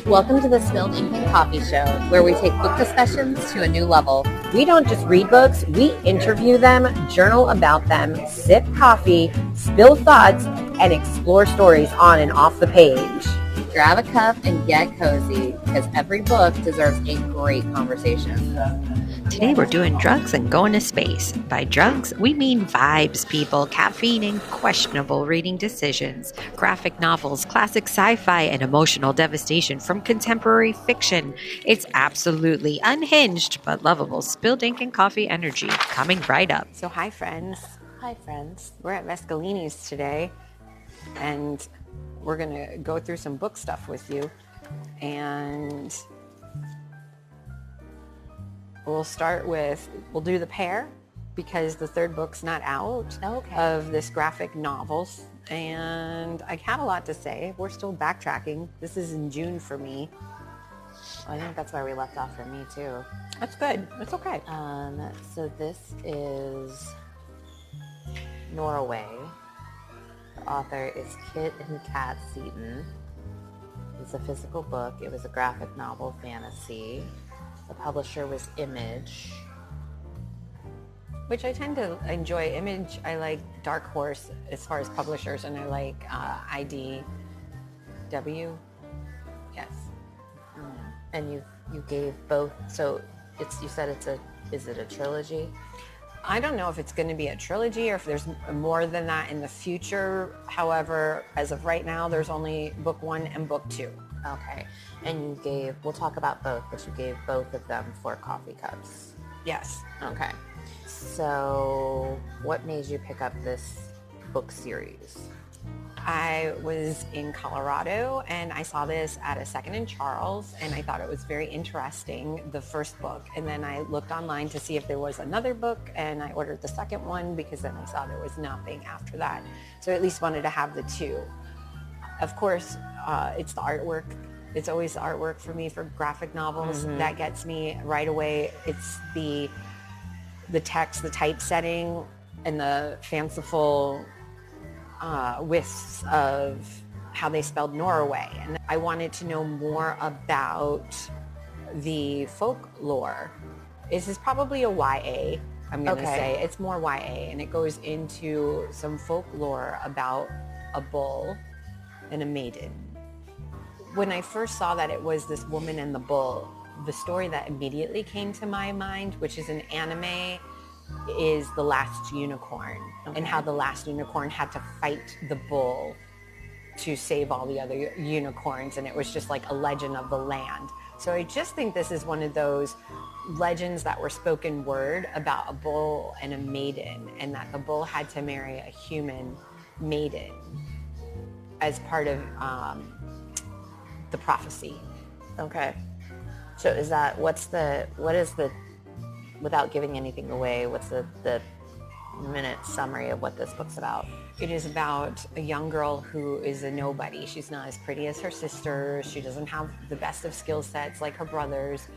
Welcome to the Spilled Ink and Coffee Show, where we take book discussions to a new level. We don't just read books, we interview them, journal about them, sip coffee, spill thoughts, and explore stories on and off the page. Grab a cup and get cozy, because every book deserves a great conversation. Today we're doing drugs and going to space. By drugs, we mean vibes, people, caffeine and questionable reading decisions, graphic novels, classic sci-fi, and emotional devastation from contemporary fiction. It's absolutely unhinged but lovable spilled ink and coffee energy coming right up. So hi friends. Hi friends. We're at Mescalini's today and we're going to go through some book stuff with you, and we'll do the pair because the third book's not out of this graphic novels, and I had a lot to say. We're still backtracking. This is in June for me. I think that's where we left off for me too. That's good. That's okay. So this is Norway. The author is Kit Cat Seaton. It's a physical book. It was a graphic novel fantasy. The publisher was Image. Which I tend to enjoy. Image, I like Dark Horse as far as publishers, and I like IDW. Yes. And you gave both, so you said is it a trilogy? I don't know if it's going to be a trilogy or if there's more than that in the future. However, as of right now, there's only book 1 and book 2. Okay. And we'll talk about both, but you gave both of them 4 coffee cups. Yes. Okay. So what made you pick up this book series? I was in Colorado and I saw this at a Second and Charles, and I thought it was very interesting, the first book. And then I looked online to see if there was another book, and I ordered the second one because then I saw there was nothing after that. So I at least wanted to have the 2. Of course, it's the artwork. It's always the artwork for me for graphic novels. Mm-hmm. That gets me right away. It's the text, the typesetting, and the fanciful wisps of how they spelled Norway. And I wanted to know more about the folklore. This is probably a YA, I'm going to say. It's more YA, and it goes into some folklore about a bull and a maiden. When I first saw that it was this woman and the bull, the story that immediately came to my mind, which is an anime, is The Last Unicorn, and how the last unicorn had to fight the bull to save all the other unicorns, and it was just like a legend of the land. So I just think this is one of those legends that were spoken word about a bull and a maiden, and that the bull had to marry a human maiden as part of the prophecy. Okay. So without giving anything away, what's the minute summary of what this book's about? It is about a young girl who is a nobody. She's not as pretty as her sisters. She doesn't have the best of skill sets like her brothers,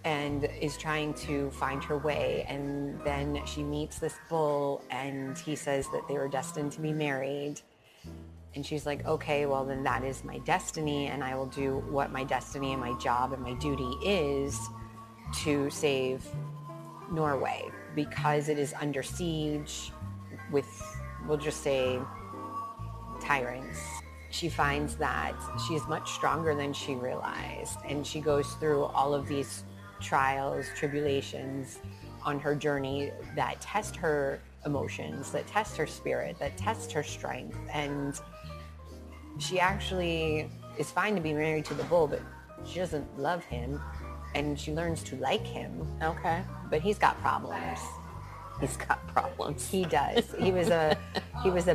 and is trying to find her way. And then she meets this bull, and he says that they were destined to be married. And she's like, okay, well then that is my destiny, and I will do what my destiny and my job and my duty is to save Norway, because it is under siege with, we'll just say, tyrants. She finds that she is much stronger than she realized, and she goes through all of these trials, tribulations on her journey that test her emotions, that test her spirit, that test her strength. And she actually is fine to be married to the bull, but she doesn't love him, and she learns to like him. Okay. But he's got problems. He's got problems. He does. He was a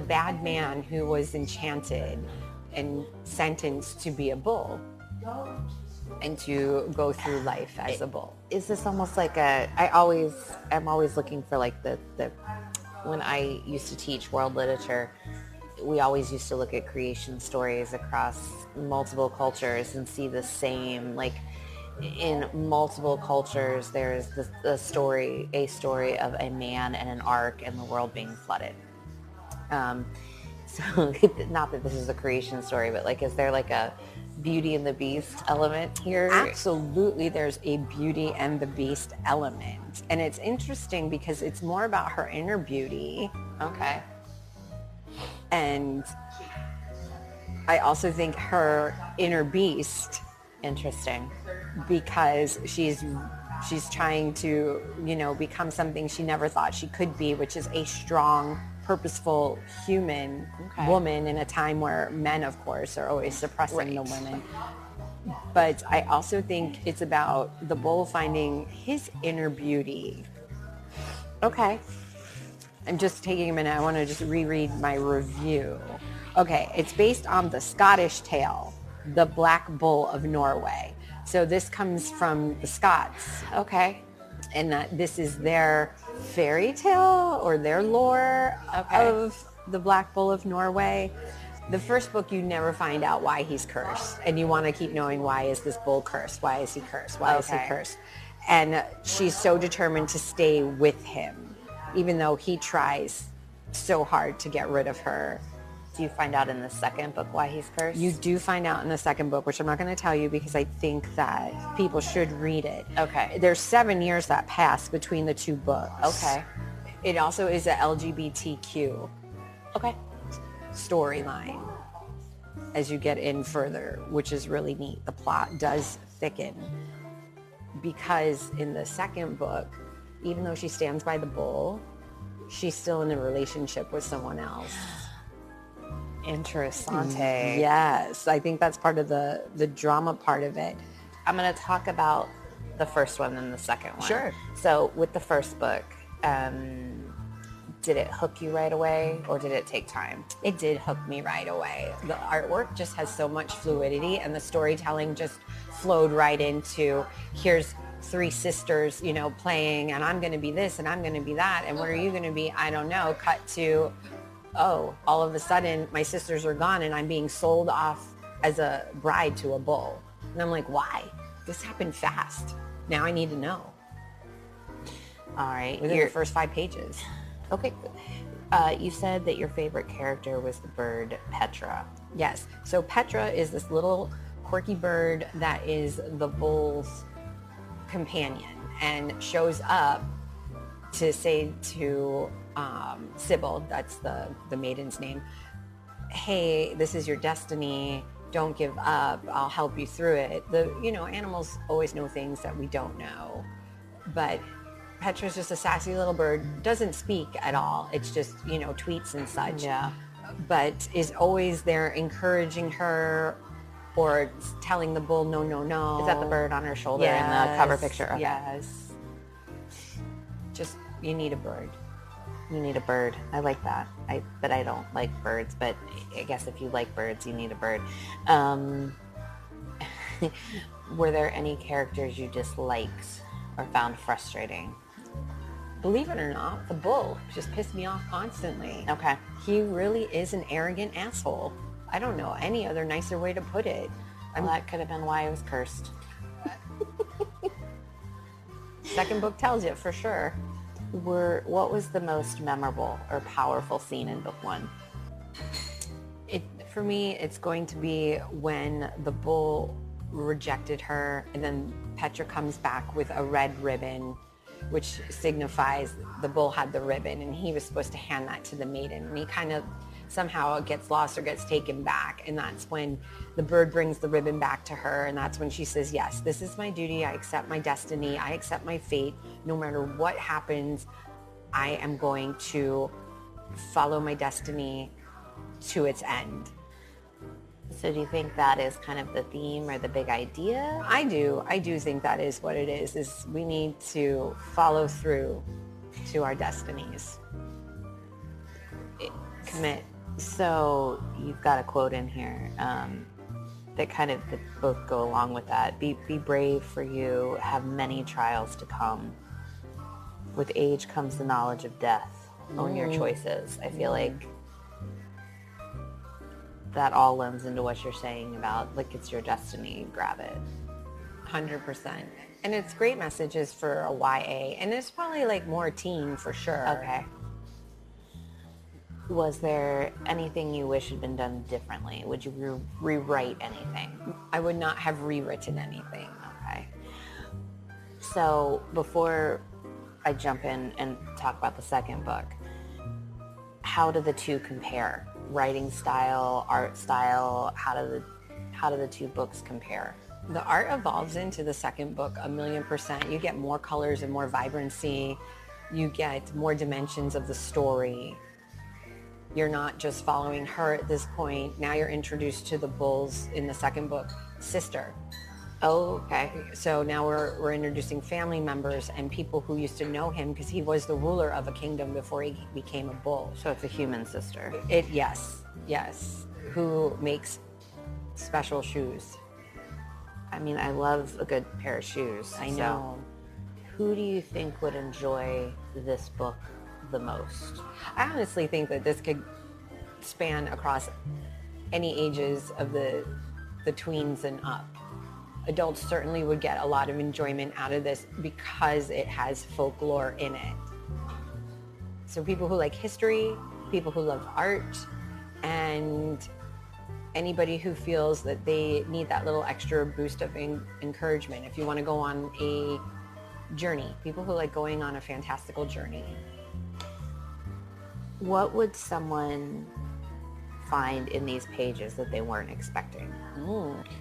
bad man who was enchanted and sentenced to be a bull and to go through life as a bull. Is this almost like I'm always looking for like the when I used to teach world literature, we always used to look at creation stories across multiple cultures and see the same, like in multiple cultures, there's a story of a man and an ark and the world being flooded. So not that this is a creation story, but like, is there like a Beauty and the Beast element here? Absolutely, there's a Beauty and the Beast element. And it's interesting because it's more about her inner beauty. Okay. And I also think her inner beast. Interesting. Because she's trying to, become something she never thought she could be, which is a strong, purposeful human woman in a time where men, of course, are always suppressing the women. But I also think it's about the bull finding his inner beauty. Okay. I'm just taking a minute. I want to just reread my review. Okay, it's based on the Scottish tale, The Black Bull of Norway. So this comes from the Scots. Okay. And that this is their fairy tale or their lore of the Black Bull of Norway. The first book, you never find out why he's cursed. And you want to keep knowing, why is this bull cursed? Why is he cursed? Why is he cursed? And she's so determined to stay with him, even though he tries so hard to get rid of her. Do you find out in the second book why he's cursed? You do find out in the second book, which I'm not going to tell you because I think that people should read it. Okay. There's 7 years that pass between the 2 books. Okay. It also is a LGBTQ storyline as you get in further, which is really neat. The plot does thicken because in the second book, even though she stands by the bull, she's still in a relationship with someone else. Interessante. Yes, I think that's part of the drama part of it. I'm going to talk about the first one and the second one. Sure. So with the first book, did it hook you right away or did it take time? It did hook me right away. The artwork just has so much fluidity and the storytelling just flowed right into, here's 3 sisters, playing, and I'm going to be this and I'm going to be that. And what are you going to be? I don't know. Cut to, all of a sudden my sisters are gone and I'm being sold off as a bride to a bull. And I'm like, why? This happened fast. Now I need to know. All right. Within the first 5 pages. Okay. You said that your favorite character was the bird Petra. Yes. So Petra is this little quirky bird that is the bull's companion and shows up to say to Sybil, that's the maiden's name, hey, this is your destiny. Don't give up. I'll help you through it. Animals always know things that we don't know. But Petra's just a sassy little bird, doesn't speak at all. It's just, tweets and such. Yeah. But is always there encouraging her or telling the bull, no, no, no. Is that the bird on her shoulder in the cover picture? Okay. Yes. Just, you need a bird. You need a bird. I like that. But I don't like birds. But I guess if you like birds, you need a bird. Were there any characters you disliked or found frustrating? Believe it or not, the bull just pissed me off constantly. Okay. He really is an arrogant asshole. I don't know any other nicer way to put it. Well, that could have been why it was cursed. Second book tells you for sure. What was the most memorable or powerful scene in book 1? For me, it's going to be when the bull rejected her and then Petra comes back with a red ribbon, which signifies the bull had the ribbon and he was supposed to hand that to the maiden, and he kind of somehow gets lost or gets taken back, and that's when the bird brings the ribbon back to her, and that's when she says, yes, this is my duty. I accept my destiny. I accept my fate. No matter what happens, I am going to follow my destiny to its end. So do you think that is kind of the theme or the big idea? I do think that is what it is we need to follow through to our destinies. Commit. So you've got a quote in here that both go along with that. Be brave, for you have many trials to come. With age comes the knowledge of death. Own your choices. I feel like that all lends into what you're saying about, like, it's your destiny, grab it. 100%. And it's great messages for a YA, and it's probably like more teen for sure. Okay. Was there anything you wish had been done differently? Would you rewrite anything? I would not have rewritten anything. Okay. So before I jump in and talk about the second book, how do the two compare? Writing style, art style, how do the two books compare? The art evolves into the second book 1,000,000%. You get more colors and more vibrancy. You get more dimensions of the story. You're not just following her at this point. Now you're introduced to the Bull's, in the second book, sister. Oh, okay. So now we're introducing family members and people who used to know him because he was the ruler of a kingdom before he became a bull. So it's a human sister. Yes. Who makes special shoes. I mean, I love a good pair of shoes. I know. So who do you think would enjoy this book the most? I honestly think that this could span across any ages of the tweens and up. Adults certainly would get a lot of enjoyment out of this because it has folklore in it. So people who like history, people who love art, and anybody who feels that they need that little extra boost of encouragement. If you want to go on a journey, people who like going on a fantastical journey. What would someone find in these pages that they weren't expecting?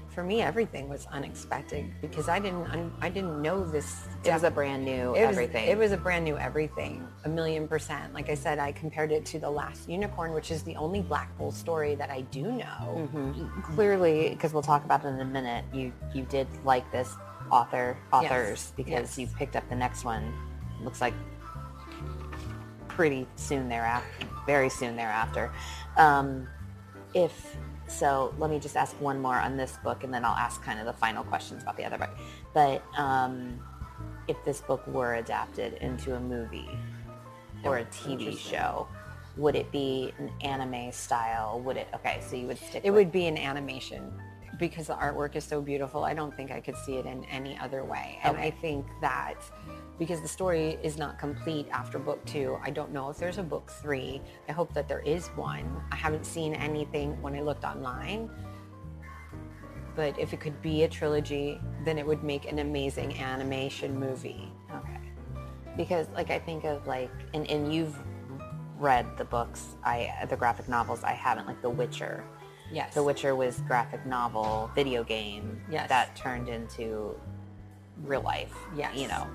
For me, everything was unexpected because I didn't know this. It was a brand new everything. It was a brand new everything, 1,000,000%. Like I said, I compared it to The Last Unicorn, which is the only Black Bull story that I do know. Mm-hmm. Clearly, because we'll talk about it in a minute, you did like this authors because you picked up the next one. Looks like pretty soon thereafter, very soon thereafter. So let me just ask one more on this book, and then I'll ask kind of the final questions about the other book. But if this book were adapted into a movie or a TV show, would it be an anime style? Would it? Okay, so you would stick. It would be an animation because the artwork is so beautiful. I don't think I could see it in any other way. And I think that because the story is not complete after book 2, I don't know if there's a book 3. I hope that there is one. I haven't seen anything when I looked online. But if it could be a trilogy, then it would make an amazing animation movie. Okay. Because like I think of like, and you've read the books, the graphic novels. I haven't, like The Witcher. Yes. The Witcher was graphic novel, video game that turned into real life. Yes. You know.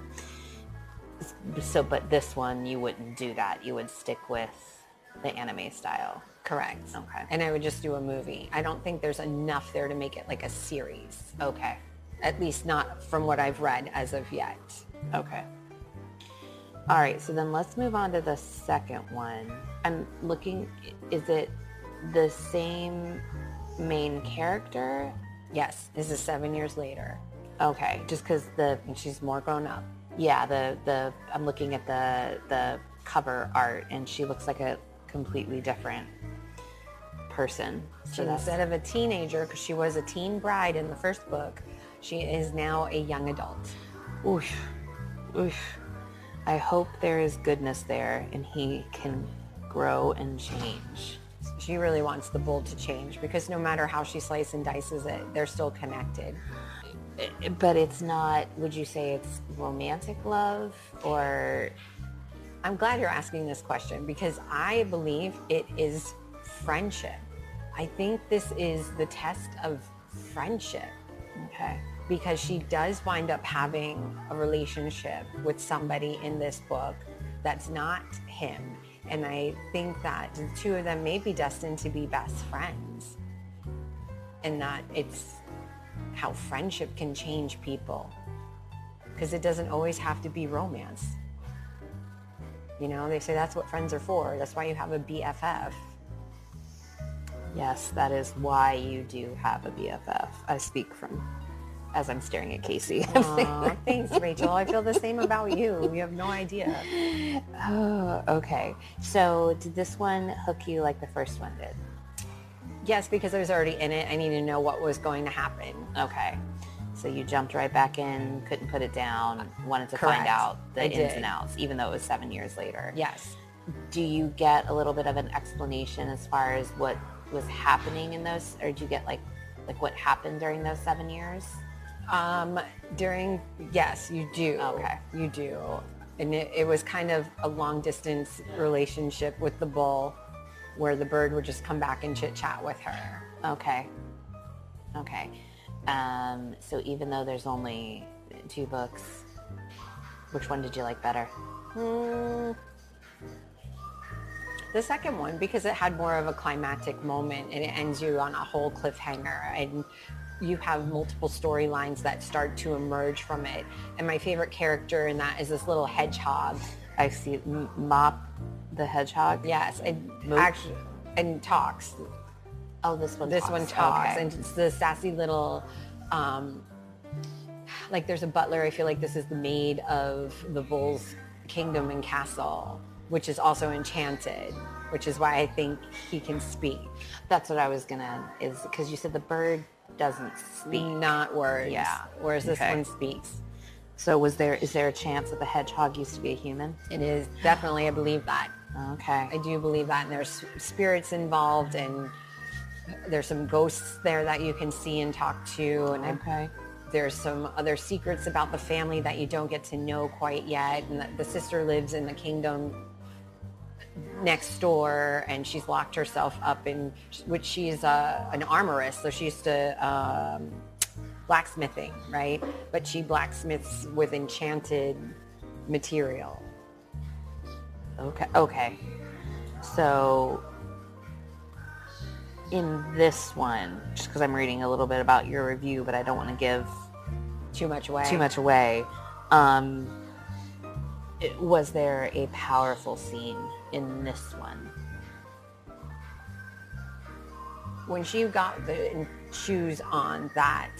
So, but this one, you wouldn't do that. You would stick with the anime style. Correct. Okay. And I would just do a movie. I don't think there's enough there to make it like a series. Okay. At least not from what I've read as of yet. Okay. All right. So then let's move on to the second one. I'm looking, is it the same main character? Yes. This is 7 years later. Okay. Just because and she's more grown up. Yeah, I'm looking at the cover art, and she looks like a completely different person. So instead of a teenager, because she was a teen bride in the first book, she is now a young adult. Oof. I hope there is goodness there, and he can grow and change. She really wants the Bull to change, because no matter how she slices and dices it, they're still connected. But it's not, would you say it's romantic love, or? I'm glad you're asking this question because I believe it is friendship. I think this is the test of friendship. Okay. Because she does wind up having a relationship with somebody in this book that's not him. And I think that the two of them may be destined to be best friends. And that it's how friendship can change people, because it doesn't always have to be romance. You know, they say that's what friends are for. That's why you have a BFF. Yes, that is why you do have a BFF. I speak from, as I'm staring at Kasie. Aww, thanks, Rachel. I feel the same about you. You have no idea. Oh, okay. So did this one hook you like the first one did? Yes, because I was already in it. I needed to know what was going to happen. Okay. So you jumped right back in, couldn't put it down, wanted to Correct. find out the I ins did. and outs, even though it was 7 years later. Yes. Do you get a little bit of an explanation as far as what was happening in those, or do you get like Like what happened during those 7 years? Yes, you do. Okay. You do. And it was kind of a long distance relationship with the bull where the bird would just come back and chit chat with her. Okay. Okay. So even though there's only 2 books, which one did you like better? The second one, because it had more of a climactic moment and it ends you on a whole cliffhanger, and you have multiple storylines that start to emerge from it. And my favorite character in that is this little hedgehog. I see Mop the hedgehog. Yes, and talks. Oh, this one talks. Okay. And it's the sassy little, like there's a butler. I feel like this is the maid of the bull's kingdom and castle, which is also enchanted, which is why I think he can speak. That's what I was is because you said the bird doesn't speak. Not words. Yeah. Whereas this one speaks. So is there a chance that the hedgehog used to be a human? It is definitely, I believe that. Okay. I do believe that, and there's spirits involved, and there's some ghosts there that you can see and talk to, and there's some other secrets about the family that you don't get to know quite yet, and the sister lives in the kingdom next door, and she's locked herself up in, which she's an armorist, so she used to blacksmithing, right? But she blacksmiths with enchanted material. Okay. So in this one, just because I'm reading a little bit about your review, but I don't want to give too much away. Was there a powerful scene in this one? When she got the shoes on that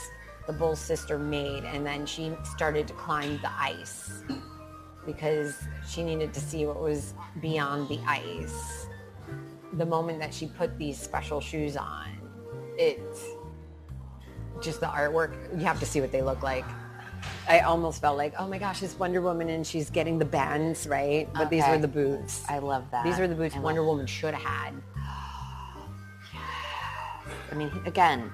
the bull's sister made, and then she started to climb the ice because she needed to see what was beyond the ice. The moment that she put these special shoes on, it's just the artwork. You have to see what they look like. I almost felt like, oh my gosh, it's Wonder Woman and she's getting the bands, right? But these were the boots. I love that. These were the boots Wonder Woman should have had. I mean, again,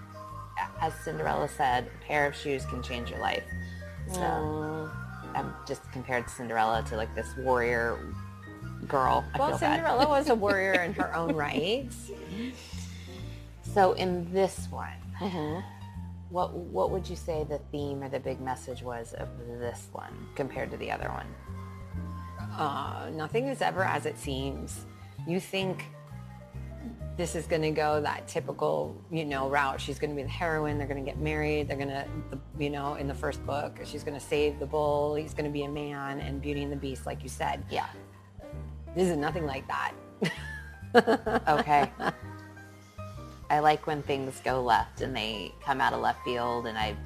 as Cinderella said, a pair of shoes can change your life. So I'm just compared Cinderella to like this warrior girl. I feel Cinderella bad. was a warrior in her own right. So in this one, what would you say the theme or the big message was of this one compared to the other one? Nothing is ever as it seems. You think this is going to go that typical, route. She's going to be the heroine. They're going to get married. They're going to, in the first book, she's going to save the bull. He's going to be a man, and Beauty and the Beast, like you said. Yeah. This is nothing like that. Okay. I like when things go left and they come out of left field, and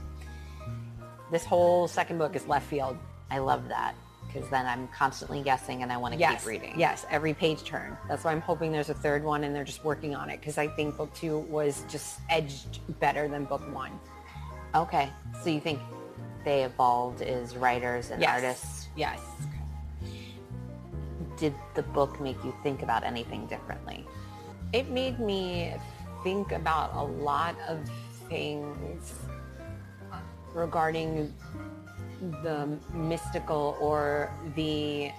this whole second book is left field. I love that, because then I'm constantly guessing and I want to keep reading. Yes, every page turn. That's why I'm hoping there's a third one and they're just working on it, because I think book 2 was just edged better than book 1. Okay. So you think they evolved as writers and artists? Yes. Did the book make you think about anything differently? It made me think about a lot of things regarding the mystical or the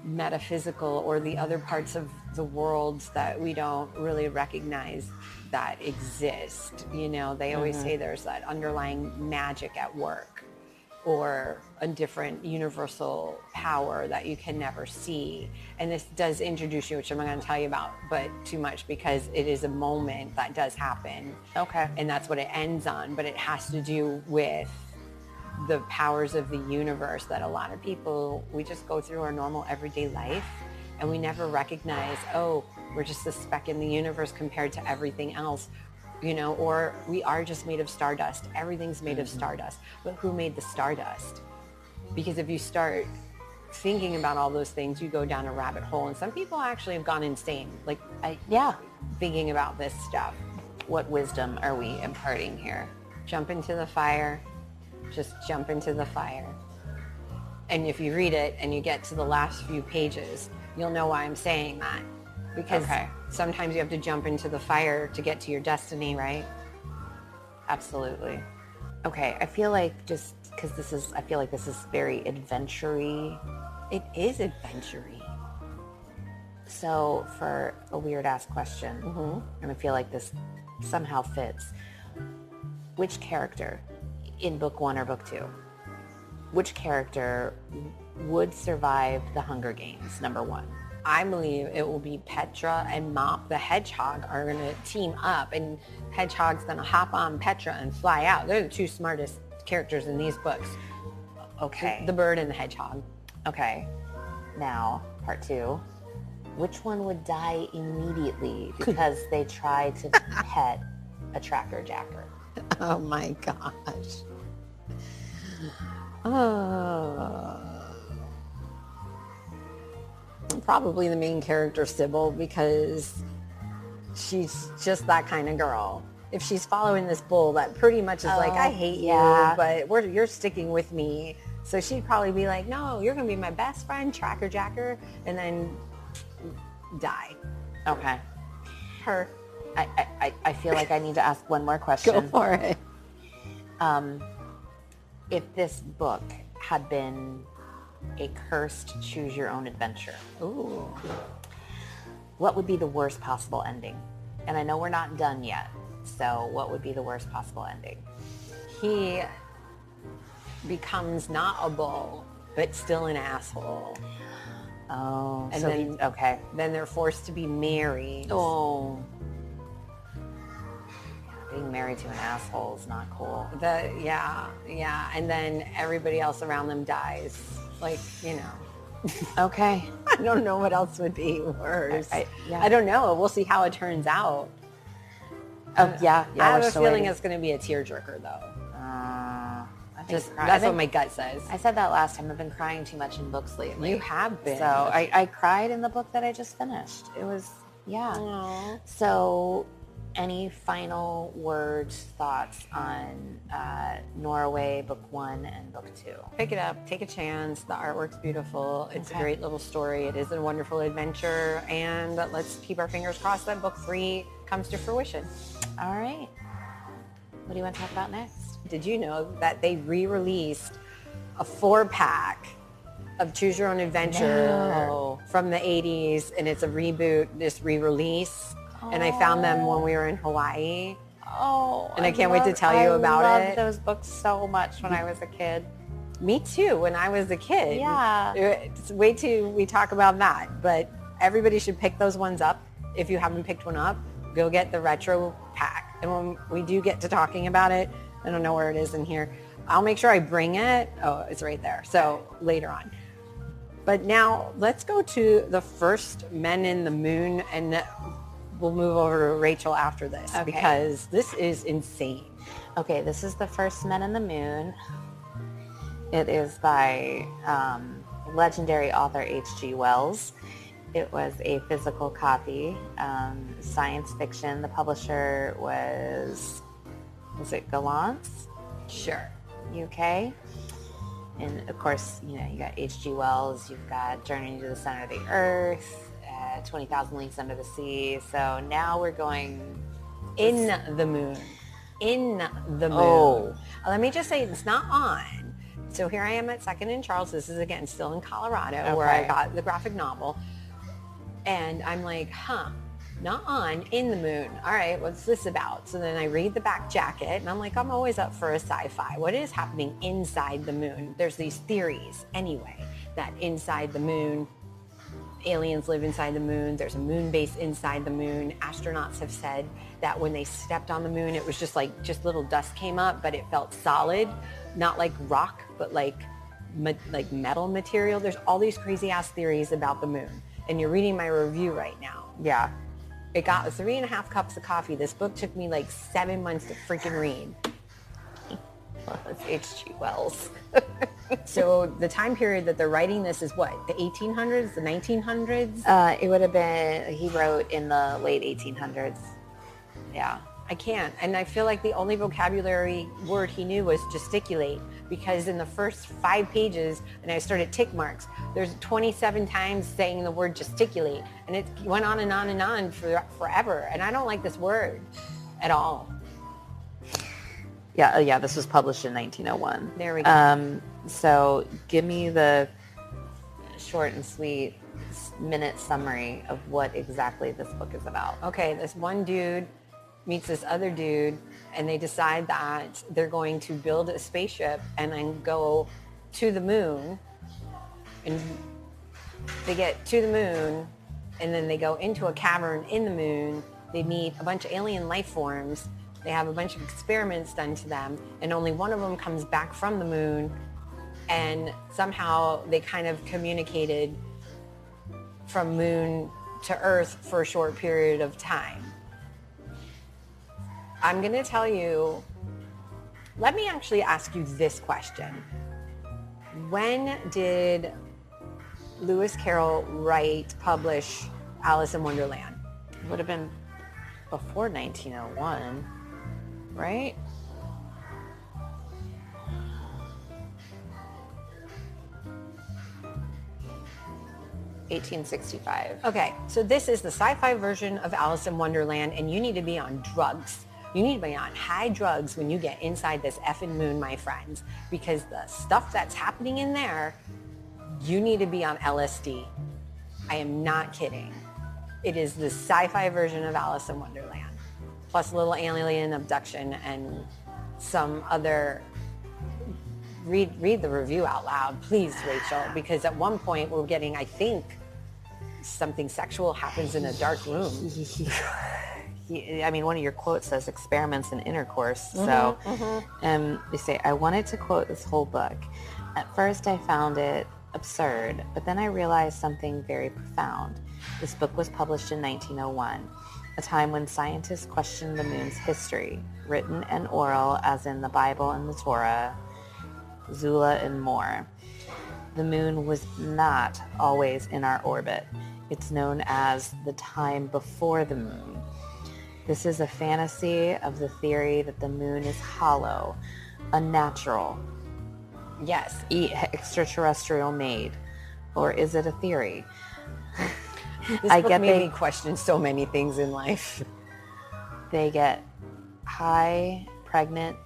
metaphysical or the other parts of the world that we don't really recognize that exist. They always say there's that underlying magic at work, or a different universal power that you can never see. And this does introduce you, which I'm not going to tell you about, but too much, because it is a moment that does happen. Okay. And that's what it ends on, but it has to do with the powers of the universe that a lot of people, we just go through our normal everyday life and we never recognize, we're just a speck in the universe compared to everything else. Or we are just made of stardust. Everything's made of stardust. But who made the stardust? Because if you start thinking about all those things, you go down a rabbit hole. And some people actually have gone insane, thinking about this stuff. What wisdom are we imparting here? Jump into the fire. Just jump into the fire. And if you read it and you get to the last few pages, you'll know why I'm saying that. Because sometimes you have to jump into the fire to get to your destiny, right? Absolutely. Okay, I feel like just because I feel like this is very adventure-y. It is adventure-y. So for a weird ass question, and I feel like this somehow fits, which character in book 1 or book 2, which character would survive the Hunger Games, number 1? I believe it will be Petra and Mop the Hedgehog are going to team up, and Hedgehog's going to hop on Petra and fly out. They're the 2 smartest characters in these books. Okay. The bird and the hedgehog. Okay. Now, part 2. Which one would die immediately because they tried to pet a tracker jacker? Oh my gosh. Probably the main character, Sybil, because she's just that kind of girl. If she's following this bull that pretty much is like, I hate you, but you're sticking with me. So she'd probably be like, no, you're going to be my best friend, tracker jacker, and then die. Okay. Her. I feel like I need to ask one more question. Go for it. If this book had been a cursed choose your own adventure, Ooh. what would be the worst possible ending? And I know we're not done yet, so what would be the worst possible ending? He becomes not a bull, but still an asshole. Oh, And so then- okay. Then they're forced to be married. Oh. Being married to an asshole is not cool. Yeah. And then everybody else around them dies. Like, Okay. I don't know what else would be worse. Yeah. I don't know. We'll see how it turns out. Oh, yeah. I have we're a still feeling waiting. it's going to be a tearjerker, though. I think Just cry- that's I what think- my gut says. I said that last time. I've been crying too much in books lately. You have been. So I cried in the book that I just finished. It was, yeah. Aw. So any final words, thoughts on Norway book 1 and book 2? Pick it up. Take a chance. The artwork's beautiful. It's Okay. a great little story. It is a wonderful adventure. And let's keep our fingers crossed that book 3 comes to fruition. All right. What do you want to talk about next? Did you know that they re-released a 4-pack of Choose Your Own Adventure No. from the 80s, and it's a reboot, this re-release. And I found them when we were in Hawaii. Oh, And I can't wait to tell you about I it. loved those books so much when I was a kid. Me too, when I was a kid. Yeah. Wait till we talk about that. But everybody should pick those ones up. If you haven't picked one up, go get the retro pack. And when we do get to talking about it, I don't know where it is in here. I'll make sure I bring it. Oh, it's right there. So later on. But now let's go to the first Men in the Moon, and we'll move over to Rachel after this because this is insane. Okay, this is the first Men in the Moon. It is by legendary author H.G. Wells. It was a physical copy, science fiction. The publisher was it Gallant's? Sure. UK. And of course, you got H.G. Wells, you've got Journey to the Center of the Earth, 20,000 Leagues Under the Sea. So now we're going In the Moon. In the Moon. Oh. Let me just say it's not on. So here I am at 2nd and Charles. This is, again, still in Colorado where I Okay. got the graphic novel. And I'm like, not on, In the Moon. All right, what's this about? So then I read the back jacket and I'm like, I'm always up for a sci-fi. What is happening inside the moon? There's these theories anyway that inside the moon, aliens live inside the moon. There's a moon base inside the moon. Astronauts have said that when they stepped on the moon, it was just little dust came up, but it felt solid, not like rock, but like metal material. There's all these crazy ass theories about the moon. And you're reading my review right now. Yeah. It got 3.5 cups of coffee. This book took me like 7 months to freaking read. Well, it's H.G. Wells. So the time period that they're writing this is what? The 1800s, the 1900s? It would have been, he wrote in the late 1800s. Yeah. I can't. And I feel like the only vocabulary word he knew was gesticulate, because in the first 5 pages, and I started tick marks, there's 27 times saying the word gesticulate. And it went on and on and on for forever. And I don't like this word at all. Yeah, this was published in 1901. There we go. So give me the short and sweet minute summary of what exactly this book is about. Okay, this one dude meets this other dude, and they decide that they're going to build a spaceship and then go to the moon. And they get to the moon, and then they go into a cavern in the moon. They meet a bunch of alien life forms. They have a bunch of experiments done to them, and only one of them comes back from the moon, and somehow they kind of communicated from moon to Earth for a short period of time. I'm going to tell you, let me actually ask you this question. When did Lewis Carroll publish Alice in Wonderland? It would have been before 1901, right? $1865. Okay, so this is the sci-fi version of Alice in Wonderland, and you need to be on drugs. You need to be on high drugs when you get inside this effing moon, my friends, because the stuff that's happening in there, you need to be on LSD. I am not kidding. It is the sci-fi version of Alice in Wonderland, plus a little alien abduction and some other... Read the review out loud, please, Rachel, because at one point we're getting, I think, something sexual happens in a dark room. I mean, one of your quotes says experiments in intercourse. So they say, I wanted to quote this whole book. At first I found it absurd, but then I realized something very profound. This book was published in 1901, a time when scientists questioned the moon's history, written and oral, as in the Bible and the Torah, Zula, and more. The moon was not always in our orbit. It's known as the time before the moon. This is a fantasy of the theory that the moon is hollow, unnatural, Yes. extraterrestrial made. Or is it a theory? This book made me question so many things in life. They get high, pregnant,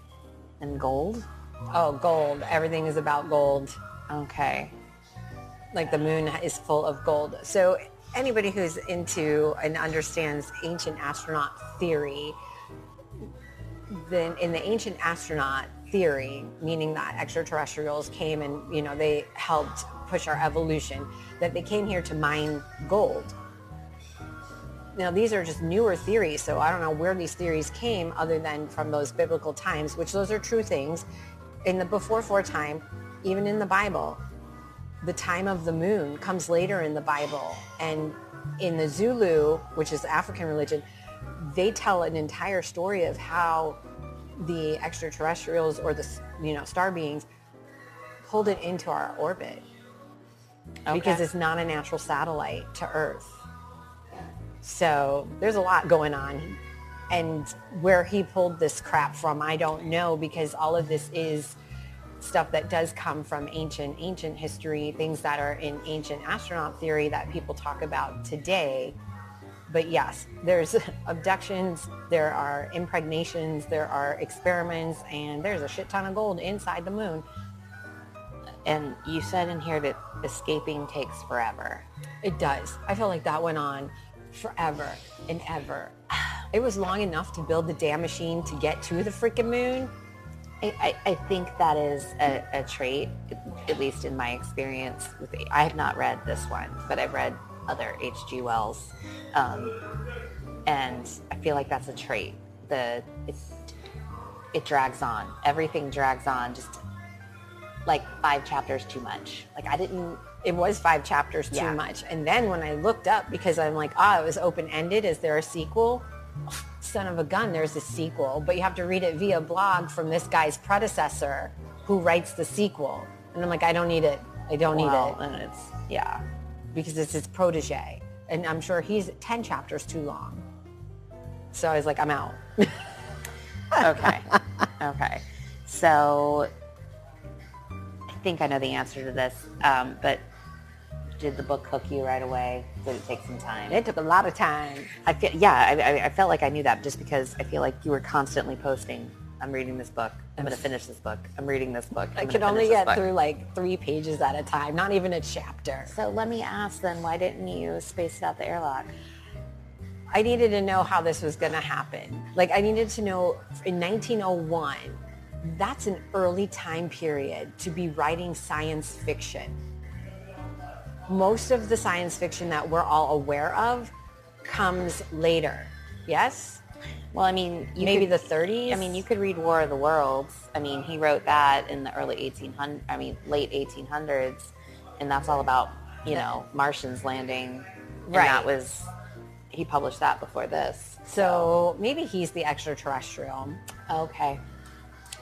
and gold. Oh, gold. Everything is about gold. Okay. Like the moon is full of gold. So anybody who's into and understands ancient astronaut theory, then in the ancient astronaut theory, meaning that extraterrestrials came and, they helped push our evolution, that they came here to mine gold. Now, these are just newer theories, so I don't know where these theories came other than from those biblical times, which those are true things. In the before time, even in the Bible, the time of the moon comes later in the Bible. And in the Zulu, which is African religion, they tell an entire story of how the extraterrestrials or the star beings pulled it into our orbit. Okay. Because it's not a natural satellite to Earth. So there's a lot going on. And where he pulled this crap from, I don't know, because all of this is stuff that does come from ancient history, things that are in ancient astronaut theory that people talk about today. But yes, there's abductions, there are impregnations, there are experiments, and there's a shit ton of gold inside the moon. And you said in here that escaping takes forever. It does. I feel like that went on forever and ever. It was long enough to build the damn machine to get to the freaking moon. I think that is a trait, at least in my experience. I have not read this one, but I've read other H.G. Wells. And I feel like that's a trait. It drags on. Everything drags on, just like 5 chapters too much. It was 5 chapters too much. And then when I looked up, because I'm like, it was open-ended, is there a sequel? Son of a gun, there's a sequel, but you have to read it via blog from this guy's predecessor who writes the sequel. And I'm like, I don't need it. I don't need it. And because it's his protege. And I'm sure he's 10 chapters too long. So I was like, I'm out. Okay. So I think I know the answer to this, but did the book hook you right away? Did it take some time? It took a lot of time. I felt like I knew that just because I feel like you were constantly posting I'm reading this book. I'm going to finish this book. I'm reading this book. I could only get through like 3 pages at a time, not even a chapter. So let me ask then, why didn't you space it out the airlock? I needed to know how this was going to happen. Like I needed to know in 1901, that's an early time period to be writing science fiction. Most of the science fiction that we're all aware of comes later. Yes? Well, I mean, maybe the 30s. I mean, you could read War of the Worlds. I mean, he wrote that in the late 1800s, and that's all about, Martians landing. And right. He published that before this. So maybe he's the extraterrestrial. Okay.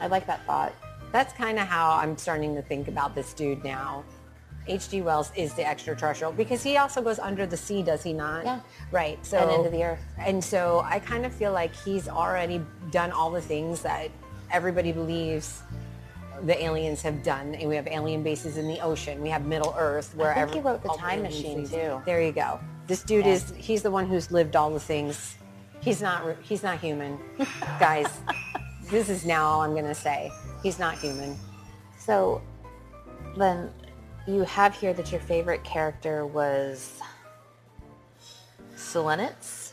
I like that thought. That's kind of how I'm starting to think about this dude now. H.G. Wells is the extraterrestrial because he also goes under the sea, does he not? Yeah. Right. So, and into the earth. And so I kind of feel like he's already done all the things that everybody believes the aliens have done. And we have alien bases in the ocean. We have Middle Earth where I think he wrote The Time Machine too. There you go. This dude he's the one who's lived all the things. He's not human. Guys, this is now all I'm going to say. He's not human. So then you have here that your favorite character was Selenits.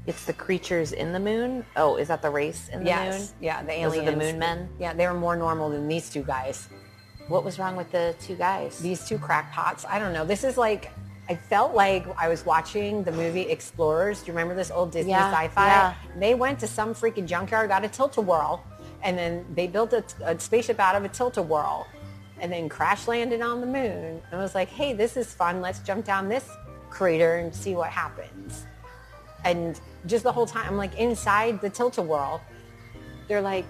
It's the creatures in the moon. Oh, is that the race in the moon? Yeah, the aliens. Those are the moon men? Yeah, they were more normal than these two guys. What was wrong with the two guys? These two crackpots. I don't know. This is like, I felt like I was watching the movie Explorers. Do you remember this old Disney sci-fi? Yeah. They went to some freaking junkyard, got a tilt-a-whirl, and then they built a spaceship out of a tilt-a-whirl, and then crash landed on the moon. And I was like, hey, this is fun. Let's jump down this crater and see what happens. And just the whole time, I'm like inside the tilt-a-whirl. They're like,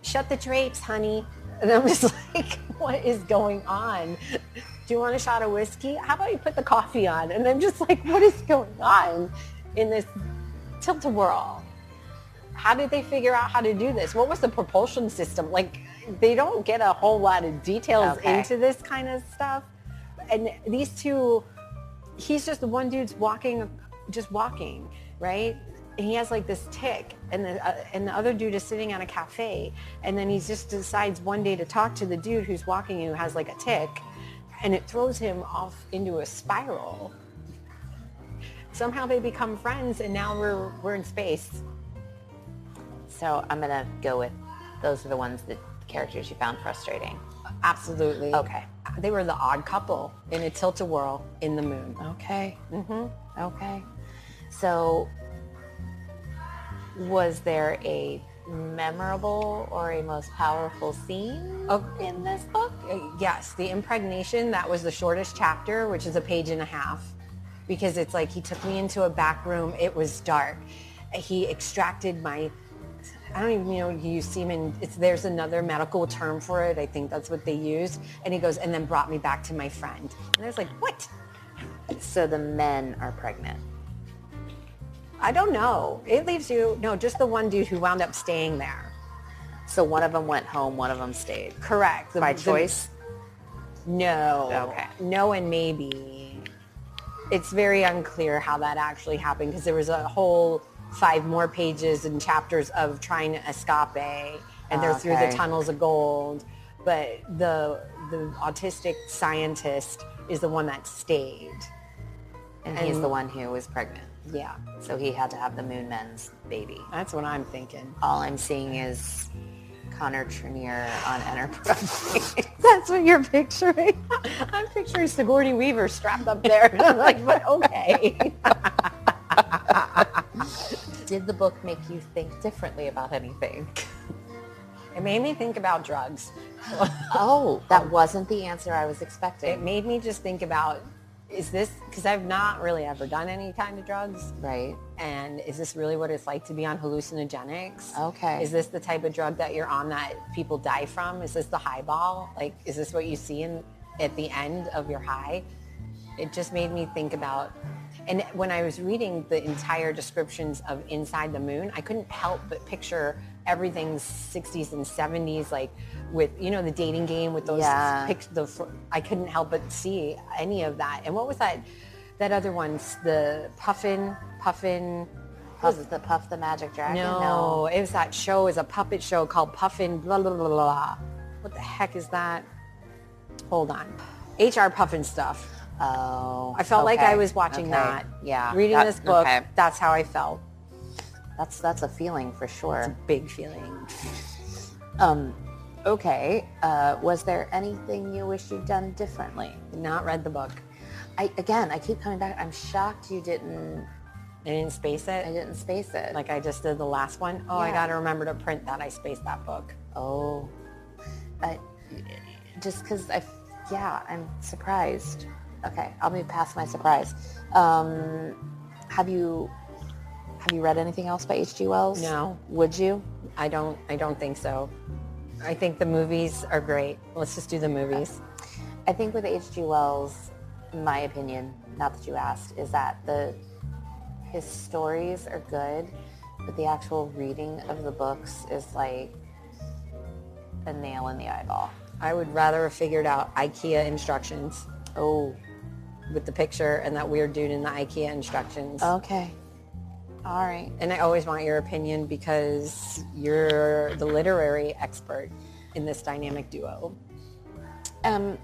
shut the drapes, honey. And I'm just like, what is going on? Do you want a shot of whiskey? How about you put the coffee on? And I'm just like, what is going on in this tilt-a-whirl? How did they figure out how to do this? What was the propulsion system? Like, they don't get a whole lot of details into this kind of stuff. And these two, he's just the one dude's walking, right? And he has like this tic, and the other dude is sitting at a cafe, and then he just decides one day to talk to the dude who's walking who has like a tic, and it throws him off into a spiral. Somehow they become friends, and now we're in space. So I'm gonna go with those are the characters you found frustrating. Absolutely. Okay. They were the odd couple in a tilt-a-whirl in the moon. Okay. Okay. So was there a memorable or a most powerful scene in this book? Yes, the impregnation, that was the shortest chapter, which is a page and a half, because it's like he took me into a back room. It was dark. He extracted my, I don't even know, you use semen. There's another medical term for it. I think that's what they used. And he goes, and then brought me back to my friend. And I was like, what? So the men are pregnant. I don't know. It leaves you, no, just the one dude who wound up staying there. So one of them went home, one of them stayed. Correct. By choice? No. Okay. No and maybe. It's very unclear how that actually happened, because there was a whole 5 more pages and chapters of trying to escape, and they're through the tunnels of gold. But the autistic scientist is the one that stayed. And he's the one who was pregnant. Yeah. So he had to have the moon men's baby. That's what I'm thinking. All I'm seeing is Connor Trenier on Enterprise. That's what you're picturing? I'm picturing Sigourney Weaver strapped up there. And I'm like, but okay. Did the book make you think differently about anything? It made me think about drugs. Oh, that wasn't the answer I was expecting. It made me just think about, is this, because I've not really ever done any kind of drugs. Right. And is this really what it's like to be on hallucinogenics? Okay. Is this the type of drug that you're on that people die from? Is this the highball? Like, is this what you see at the end of your high? It just made me think about, and when I was reading the entire descriptions of Inside the Moon, I couldn't help but picture everything's 60s and 70s, like with, the dating game with those pictures. I couldn't help but see any of that. And what was that other one? The Puffin Puff the Magic Dragon? No, it was that show. It was a puppet show called Puffin blah, blah, blah, blah. What the heck is that? Hold on. HR Puffin Stuff. Oh. I felt like I was watching that. Yeah. Reading this book, that's how I felt. That's a feeling for sure. It's a big feeling. Okay. Was there anything you wish you'd done differently? Not read the book. I keep coming back. I'm shocked you didn't. I didn't space it. I didn't space it. Like I just did the last one. Oh, Yeah. I got to remember to print that. I spaced that book. Oh. Just because I'm surprised. Okay, I'll move past my surprise. Have you read anything else by H.G. Wells? No. Would you? I don't think so. I think the movies are great. Let's just do the movies. I think with H.G. Wells, my opinion, not that you asked, is that his stories are good, but the actual reading of the books is like a nail in the eyeball. I would rather have figured out IKEA instructions. Oh. With the picture and that weird dude in the IKEA instructions. Okay. All right. And I always want your opinion because you're the literary expert in this dynamic duo.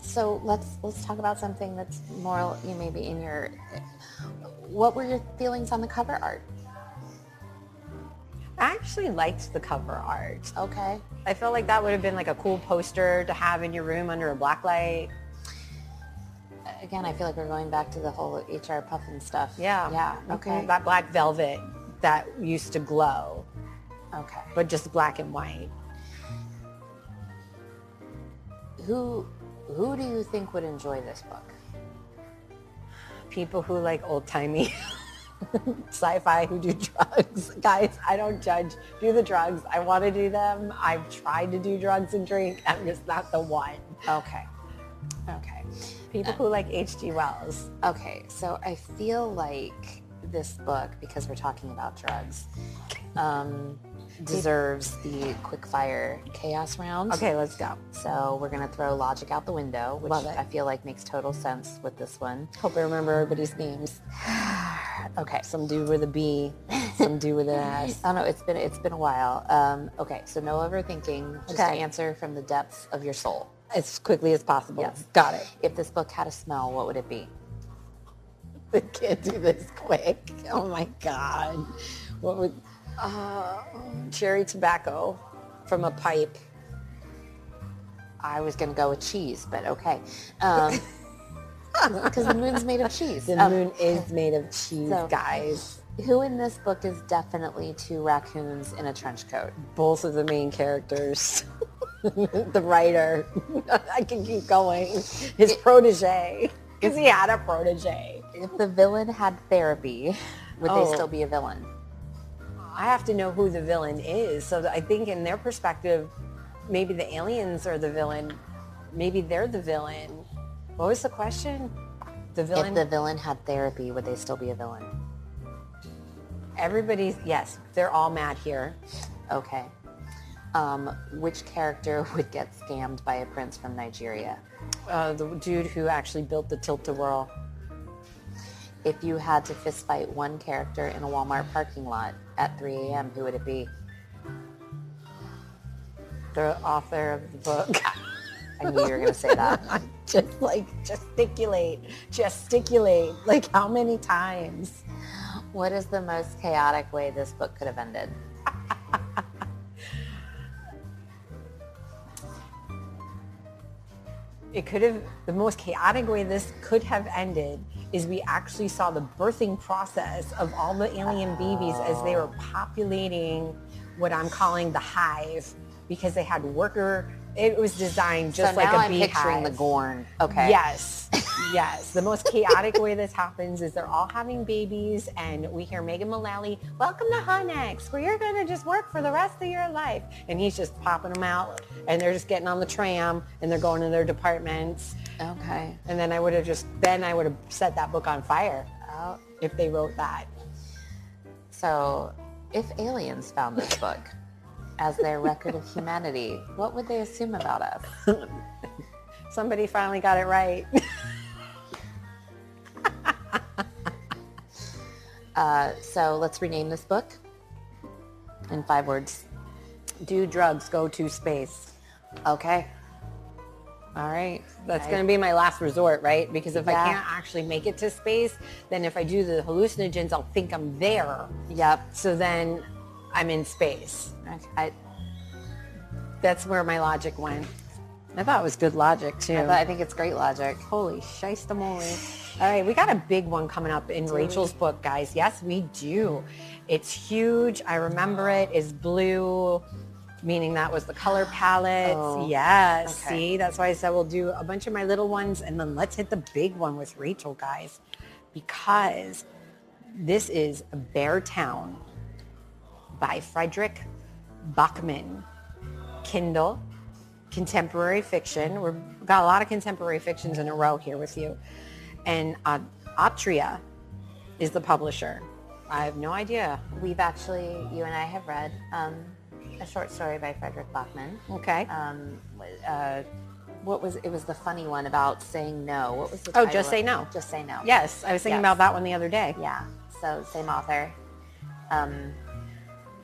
So let's talk about something that's more maybe in your. What were your feelings on the cover art? I actually liked the cover art. Okay. I felt like that would have been like a cool poster to have in your room under a black light. Again, I feel like we're going back to the whole HR Puffin stuff. Yeah. Yeah. Okay. That black velvet that used to glow. Okay. But just black and white. Who do you think would enjoy this book? People who like old-timey sci-fi, who do drugs. Guys, I don't judge. Do the drugs. I want to do them. I've tried to do drugs and drink. I'm just not the one. Okay. People who like H.G. Wells. Okay, so I feel like this book, because we're talking about drugs, deserves the quickfire chaos round. Okay, let's go. So we're going to throw logic out the window, which Love it. I feel like makes total sense with this one. Hope I remember everybody's names. Okay. Some dude with a B, some dude with an S. I don't know, it's been a while. Okay, so no overthinking, just Okay. answer from the depths of your soul. As quickly as possible. Yes. Got it. If this book had a smell, what would it be? I can't do this quick. Oh my God. What would, cherry tobacco from a pipe. I was going to go with cheese, but okay. Because the moon's made of cheese. The moon is made of cheese, so- guys. Who in this book is definitely two raccoons in a trench coat? Both of the main characters. The writer. I can keep going. His protege. Because he had a protege. If the villain had therapy, would they still be a villain? I have to know who the villain is. So I think in their perspective, maybe the aliens are the villain. Maybe they're the villain. What was the question? The villain? If the villain had therapy, would they still be a villain? Yes, they're all mad here. Okay. Which character would get scammed by a prince from Nigeria? The dude who actually built the tilt-a-whirl. If you had to fist fight one character in a Walmart parking lot at 3 a.m., who would it be? The author of the book. I knew you were going to say that. Just like gesticulate. Like how many times? What is the most chaotic way this book could have ended? It could have, the most chaotic way this could have ended is we actually saw the birthing process of all the alien babies as they were populating what I'm calling the hive, because they had it was designed just like now a I'm beehive. picturing the Gorn. Okay. Yes. The most chaotic way this happens is they're all having babies, and we hear Megan Mullally, "Welcome to Hunex, where you're going to just work for the rest of your life." And he's just popping them out, and they're just getting on the tram, and they're going to their departments. Okay. And then I would have set that book on fire if they wrote that. So if aliens found this book as their record of humanity, what would they assume about us? Somebody finally got it right. So let's rename this book in 5 words. Do drugs, go to space. Okay. All right. That's going to be my last resort, right? Because if I can't actually make it to space, then if I do the hallucinogens, I'll think I'm there. Yep. So then I'm in space. I That's where my logic went. I thought it was good logic, too. I think it's great logic. Holy shiestamole. All right, we got a big one coming up in Rachel's book, guys. Yes, we do. It's huge. I remember it. It's blue, meaning that was the color palette. Oh, yes, okay. see? That's why I said we'll do a bunch of my little ones, and then let's hit the big one with Rachel, guys. Because this is Beartown by Fredrik Backman. Kindle. Contemporary fiction. We've got a lot of contemporary fictions in a row here with you. And Atria is the publisher. I have no idea. We've actually, you and I have read a short story by Fredrik Backman. Okay. It was the funny one about saying no. What was the title? Just Say No. Just Say No. Yes, I was thinking about that one the other day. Yeah. So same author.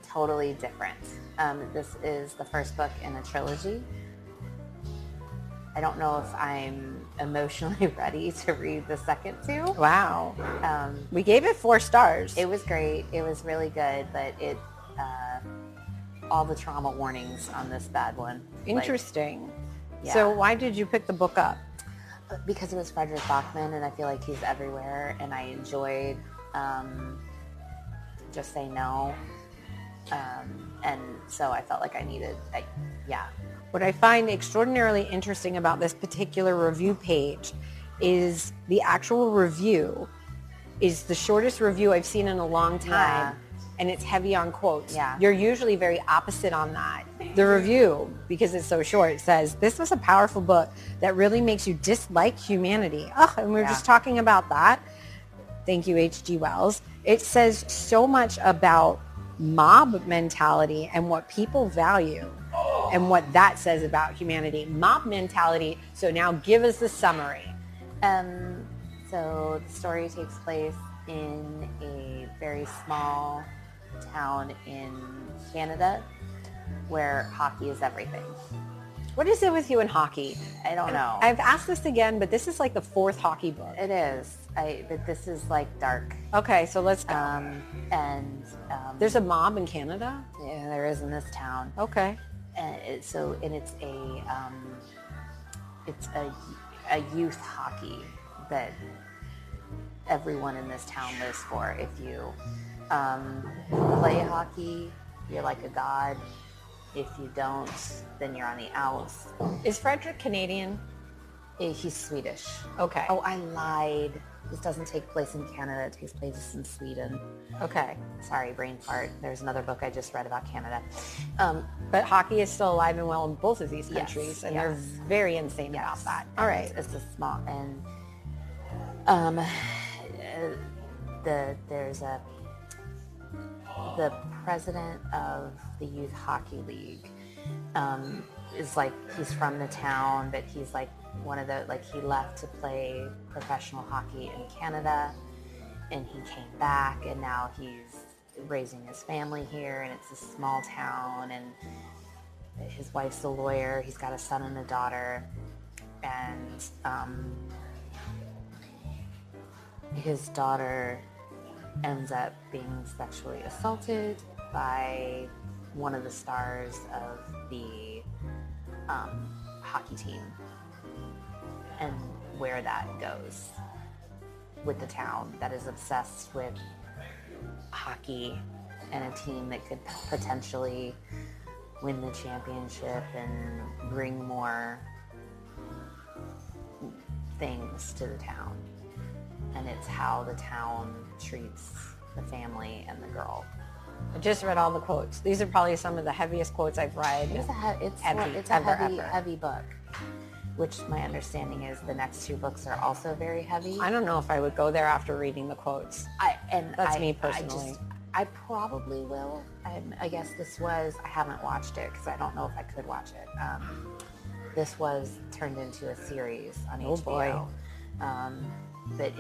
Totally different. This is the first book in a trilogy. I don't know if I'm emotionally ready to read the second 2. Wow. We gave it 4 stars. It was great. It was really good, but all the trauma warnings on this bad one. Interesting. Yeah. So why did you pick the book up? Because it was Fredrik Backman, and I feel like he's everywhere, and I enjoyed Just Say No. And so I felt like I needed, What I find extraordinarily interesting about this particular review page is the actual review is the shortest review I've seen in a long time. And it's heavy on quotes. Yeah. You're usually very opposite on that. The review, because it's so short, says, this was a powerful book that really makes you dislike humanity. And we're just talking about that. Thank you, H.G. Wells. It says so much about mob mentality and what people value and what that says about humanity. Mob mentality. So now give us the summary. So the story takes place in a very small town in Canada where hockey is everything. What is it with you and hockey? I don't know. I've asked this again, but this is like the 4th hockey book. It is. But this is like dark. Okay, so let's go. There's There's a mob in Canada? yeah, there is in this town. Okay. And it's a youth hockey that everyone in this town lives for. If you play hockey, you're like a god. If you don't, then you're on the outs. Is Fredrik Canadian? He's Swedish. Okay. Oh, I lied. This doesn't take place in Canada. It takes place in Sweden. Okay. Sorry, brain fart. There's another book I just read about Canada. But hockey is still alive and well in both of these countries, Yes, and yes. they're very insane about that. All right. It's a small, and the president of the Youth Hockey League is like, he's from the town, but he's like one of the, like, he left to play professional hockey in Canada, and he came back, and now he's raising his family here, and it's a small town, and his wife's a lawyer. He's got a son and a daughter, and his daughter ends up being sexually assaulted by one of the stars of the hockey team, and where that goes with the town that is obsessed with hockey and a team that could potentially win the championship and bring more things to the town. And it's how the town treats the family and the girl. I just read all the quotes. These are probably some of the heaviest quotes I've read. It's a heavy book, which my understanding is the next 2 books are also very heavy. I don't know if I would go there after reading the quotes. That's me personally. I probably will. I guess I haven't watched it because I don't know if I could watch it. This was turned into a series on HBO. Oh boy. But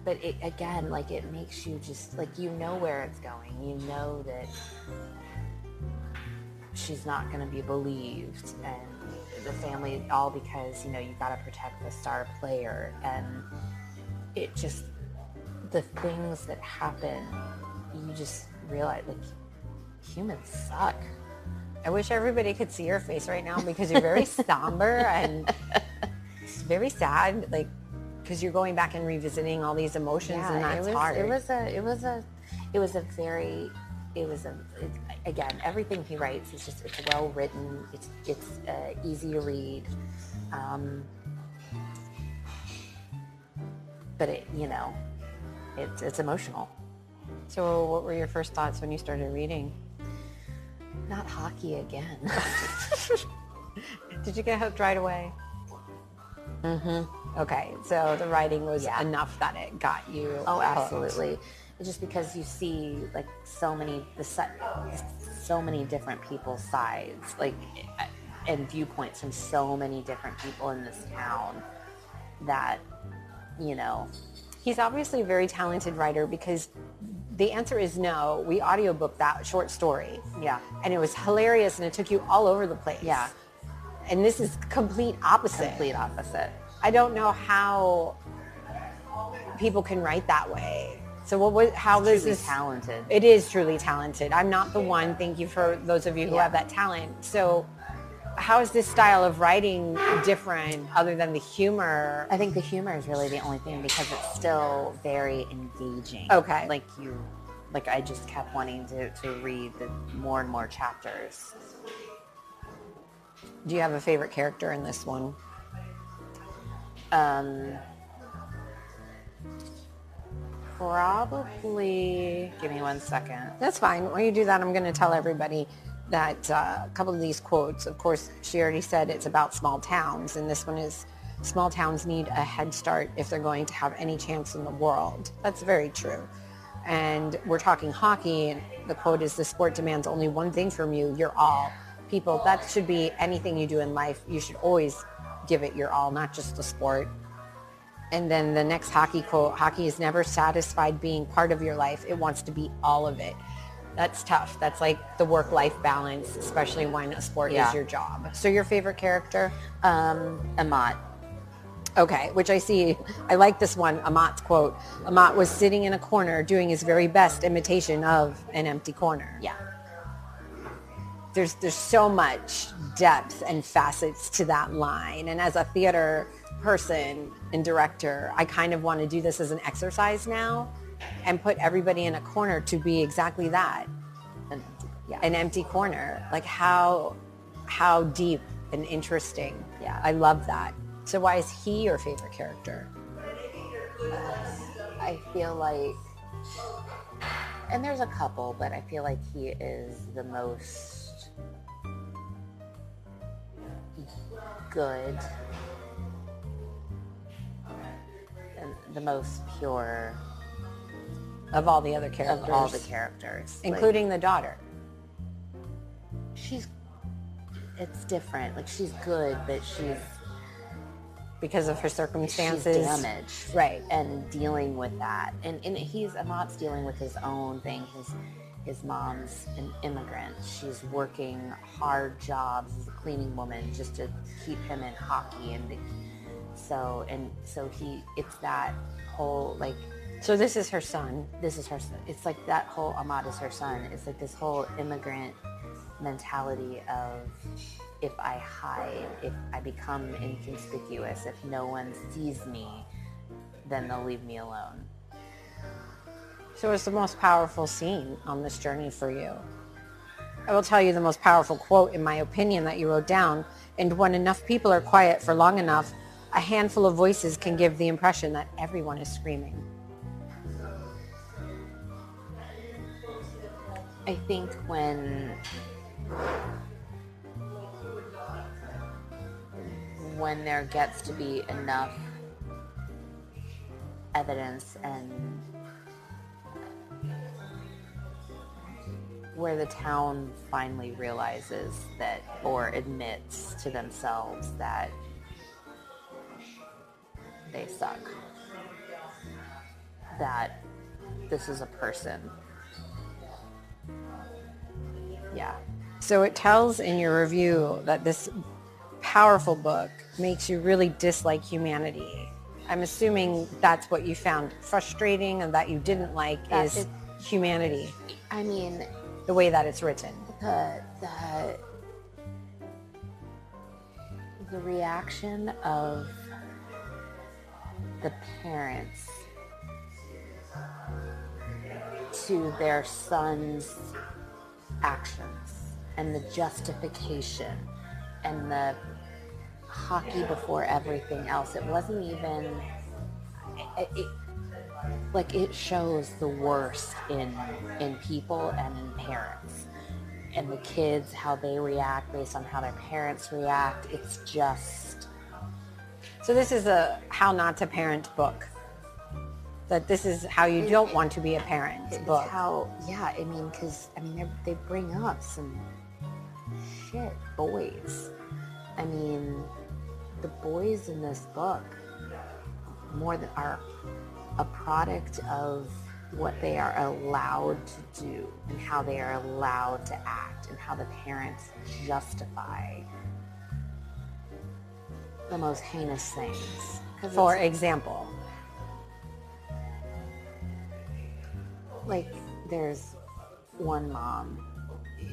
but it, again, like, it makes you just, like, you know where it's going. You know that she's not going to be believed, and the family, all because, you know, you got to protect the star player. And it just, the things that happen, you just realize, like, humans suck. I wish everybody could see your face right now, because you're very somber and it's very sad, like, because you're going back and revisiting all these emotions, and that's hard. Again, everything he writes is just, it's well written. It's easy to read. But it, you know, it's emotional. So what were your first thoughts when you started reading? Not hockey again. Did you get hooked right away? Okay, so the writing was enough that it got you. Oh, absolutely. It's just because you see, like, so many different people's sides, like, and viewpoints from so many different people in this town, that, you know. He's obviously a very talented writer, because the answer is no. We audiobooked that short story. Yeah. And it was hilarious, and it took you all over the place. Yeah. And this is complete opposite. Complete opposite. I don't know how people can write that way. So how this is talented. It is truly talented. I'm not the one. Thank you for those of you who have that talent. So how is this style of writing different, other than the humor? I think the humor is really the only thing, because it's still very engaging. Okay. Like I just kept wanting to read the more and more chapters. Do you have a favorite character in this one? Probably, give me 1 second. That's fine. While you do that, I'm going to tell everybody that a couple of these quotes, of course, she already said it's about small towns, and this one is, small towns need a head start if they're going to have any chance in the world. That's very true. And we're talking hockey, and the quote is, the sport demands only one thing from you, your all. People, that should be anything you do in life. You should always give it your all, not just the sport. And then the next hockey quote, hockey is never satisfied being part of your life. It wants to be all of it. That's tough. That's like the work-life balance, especially when a sport is your job. So your favorite character? Amat. Okay, which I see. I like this one, Amat's quote. Amat was sitting in a corner doing his very best imitation of an empty corner. Yeah. There's so much depth and facets to that line. And as a theater person and director, I kind of want to do this as an exercise now and put everybody in a corner to be exactly that. An empty corner. Like how deep and interesting. Yeah. I love that. So why is he your favorite character? I feel like, and there's a couple, but I feel like he is the most good and the most pure of all the other characters. Of all the characters. Including the daughter. It's different. Like, she's good, but she's, because of her circumstances, she's damaged. Right. And dealing with that. And Amat's dealing with his own thing. His mom's an immigrant. She's working hard jobs as a cleaning woman just to keep him in hockey. So it's that whole, like... So this is her son. This is her son. It's like that whole Amat is her son. It's like this whole immigrant mentality of, if I hide, if I become inconspicuous, if no one sees me, then they'll leave me alone. So it's the most powerful scene on this journey for you. I will tell you the most powerful quote, in my opinion, that you wrote down. And when enough people are quiet for long enough, a handful of voices can give the impression that everyone is screaming. I think when there gets to be enough evidence, and where the town finally realizes that, or admits to themselves that they suck. that this is a person. Yeah. So it tells in your review that this powerful book makes you really dislike humanity. I'm assuming that's what you found frustrating and that you didn't like is humanity. I mean, the way that it's written. The reaction of the parents to their son's actions and the justification and the hockey before everything else. It wasn't even, it shows the worst in people and in parents. And the kids, how they react based on how their parents react. It's just... So this is a how not to parent book. That this is how you don't want to be a parent book. Because they bring up some shit boys. I mean, the boys in this book are a product of what they are allowed to do and how they are allowed to act and how the parents justify the most heinous things. For example, there's one mom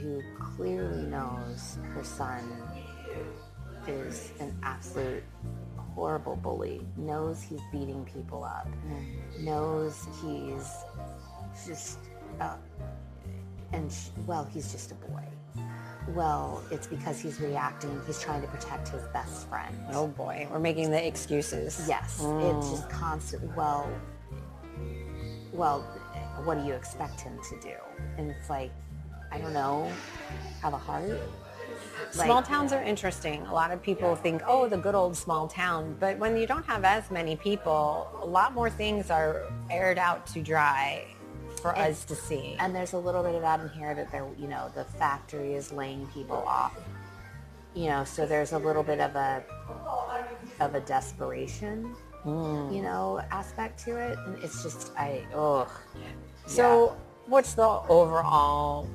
who clearly knows her son is an absolute horrible bully, knows he's beating people up, knows he's just, he's just a boy. Well, it's because he's reacting, he's trying to protect his best friend. Oh boy, we're making the excuses. Yes, it's just constant, well, what do you expect him to do? And it's I don't know, have a heart? Small towns are interesting. A lot of people think, oh, the good old small town. But when you don't have as many people, a lot more things are aired out to dry for us to see. And there's a little bit of that in here that the factory is laying people off. So there's a little bit of a desperation, aspect to it. And it's just, So what's the overall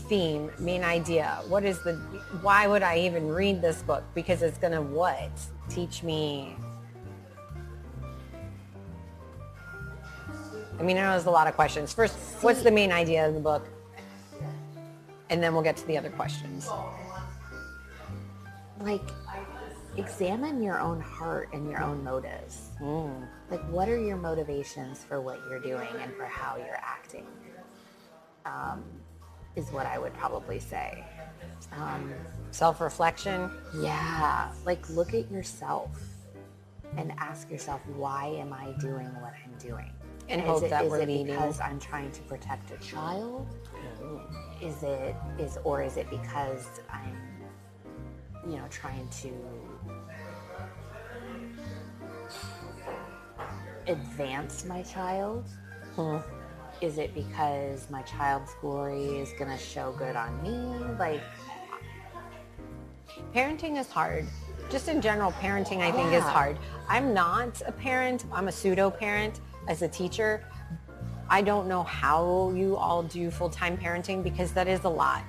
theme, main idea? Why would I even read this book? Because it's going to teach me. I know there's a lot of questions. First, what's the main idea of the book? And then we'll get to the other questions. Examine your own heart and your own motives. What are your motivations for what you're doing and for how you're acting? Is what I would probably say. Self-reflection? Yeah. Look at yourself and ask yourself, why am I doing what I'm doing? And hope that we're leading. Is it because I'm trying to protect a child? Is it because I'm, trying to advance my child? Is it because my child's glory is going to show good on me? Parenting is hard. Just in general, parenting, I think, is hard. I'm not a parent. I'm a pseudo-parent as a teacher. I don't know how you all do full-time parenting because that is a lot.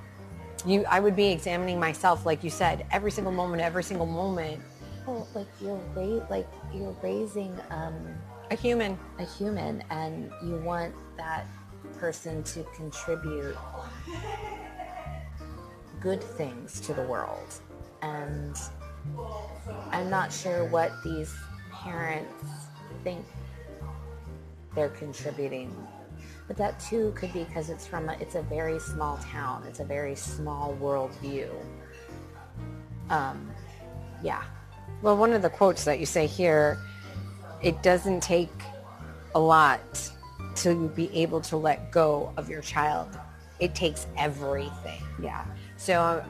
I would be examining myself, like you said, every single moment. Well, you're raising a human, and you want that person to contribute good things to the world. And I'm not sure what these parents think they're contributing. But that too could be because it's a very small town. It's a very small worldview. Well, one of the quotes that you say here, it doesn't take a lot to be able to let go of your child. It takes everything. Yeah. So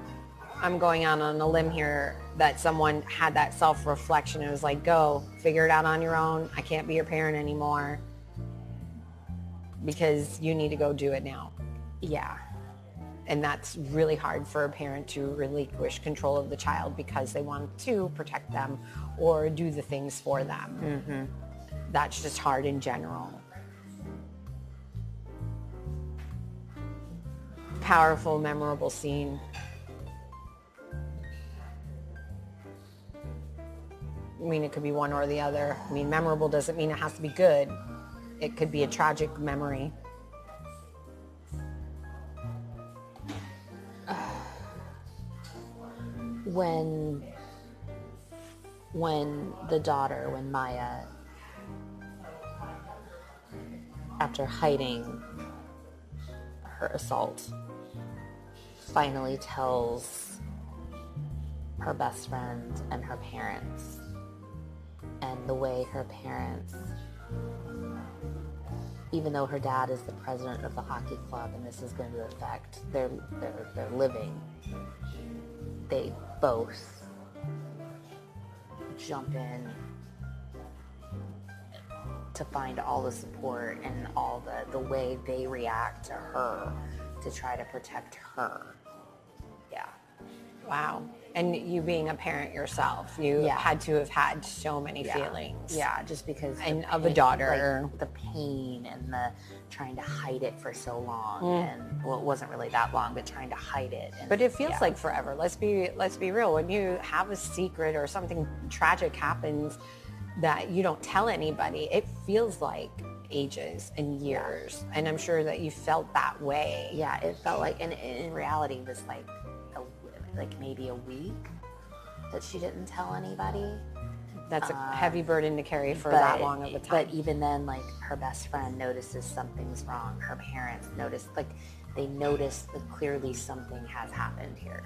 I'm going out on a limb here that someone had that self-reflection. It was go, figure it out on your own. I can't be your parent anymore because you need to go do it now. Yeah. And that's really hard for a parent to relinquish control of the child because they want to protect them or do the things for them. that's just hard in general. Powerful, memorable scene. I mean, it could be one or the other. I mean, memorable doesn't mean it has to be good. It could be a tragic memory. When the daughter, when Maya, after hiding her assault, finally tells her best friend and her parents, and the way her parents, even though her dad is the president of the hockey club and this is going to affect their living, they both jump in to find all the support and all the way they react to her to try to protect her. Yeah. Wow. And you being a parent yourself, you had to have had so many feelings. Yeah, just because and of a daughter. Like the pain and the trying to hide it for so long. And well, it wasn't really that long, but trying to hide it. And, but it feels like forever. Let's be real. When you have a secret or something tragic happens that you don't tell anybody, it feels like ages and years. And I'm sure that you felt that way. Yeah, it felt like, and in reality, it was like maybe a week that she didn't tell anybody. That's a heavy burden to carry for that long of a time. But even then, like, her best friend notices something's wrong. Her parents notice, they notice that clearly something has happened here.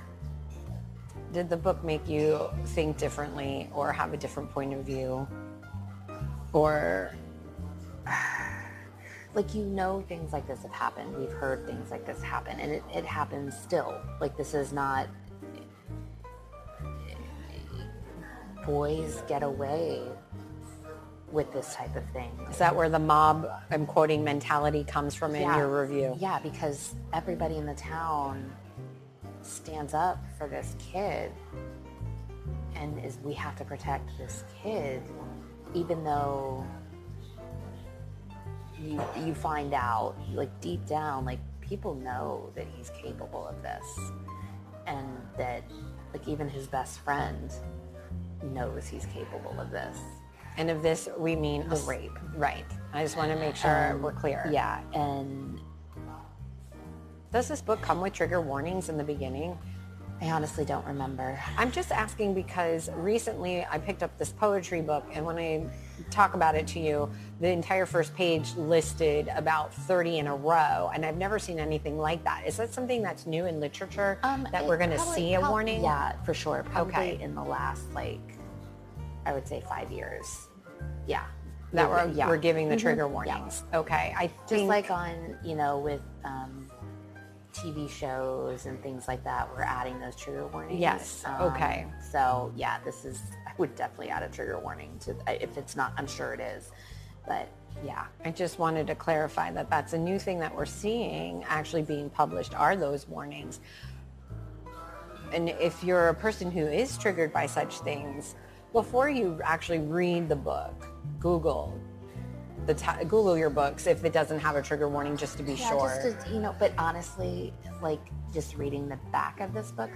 Did the book make you think differently or have a different point of view? Or like, things like this have happened. We've heard things like this happen, and it happens still. Like, this is not, boys get away with this type of thing. Is that where the mob, I'm quoting, mentality comes from in your review? Yeah, because everybody in the town stands up for this kid and we have to protect this kid, even though you find out, like, deep down, like, people know that he's capable of this, and that, like, even his best friend knows he's capable of this. And of this, we mean the rape. Right. I just want to make sure we're clear. Yeah, and does this book come with trigger warnings in the beginning? I honestly don't remember. I'm just asking because recently I picked up this poetry book, and when I talk about it to you, the entire first page listed about 30 in a row, and I've never seen anything like that. Is that something that's new in literature that we're going to see a warning? Yeah, for sure. Probably in the last, I would say 5 years. Yeah. That we're giving the trigger warnings. Yeah. Okay. I think, just like on, with TV shows and things like that, we're adding those trigger warnings. Yes. Okay. So yeah, I would definitely add a trigger warning to, if it's not, I'm sure it is, but yeah. I just wanted to clarify that that's a new thing that we're seeing actually being published, are those warnings. And if you're a person who is triggered by such things, before you actually read the book, Google your books if it doesn't have a trigger warning, just to be sure. Just to, but honestly, like, just reading the back of this book,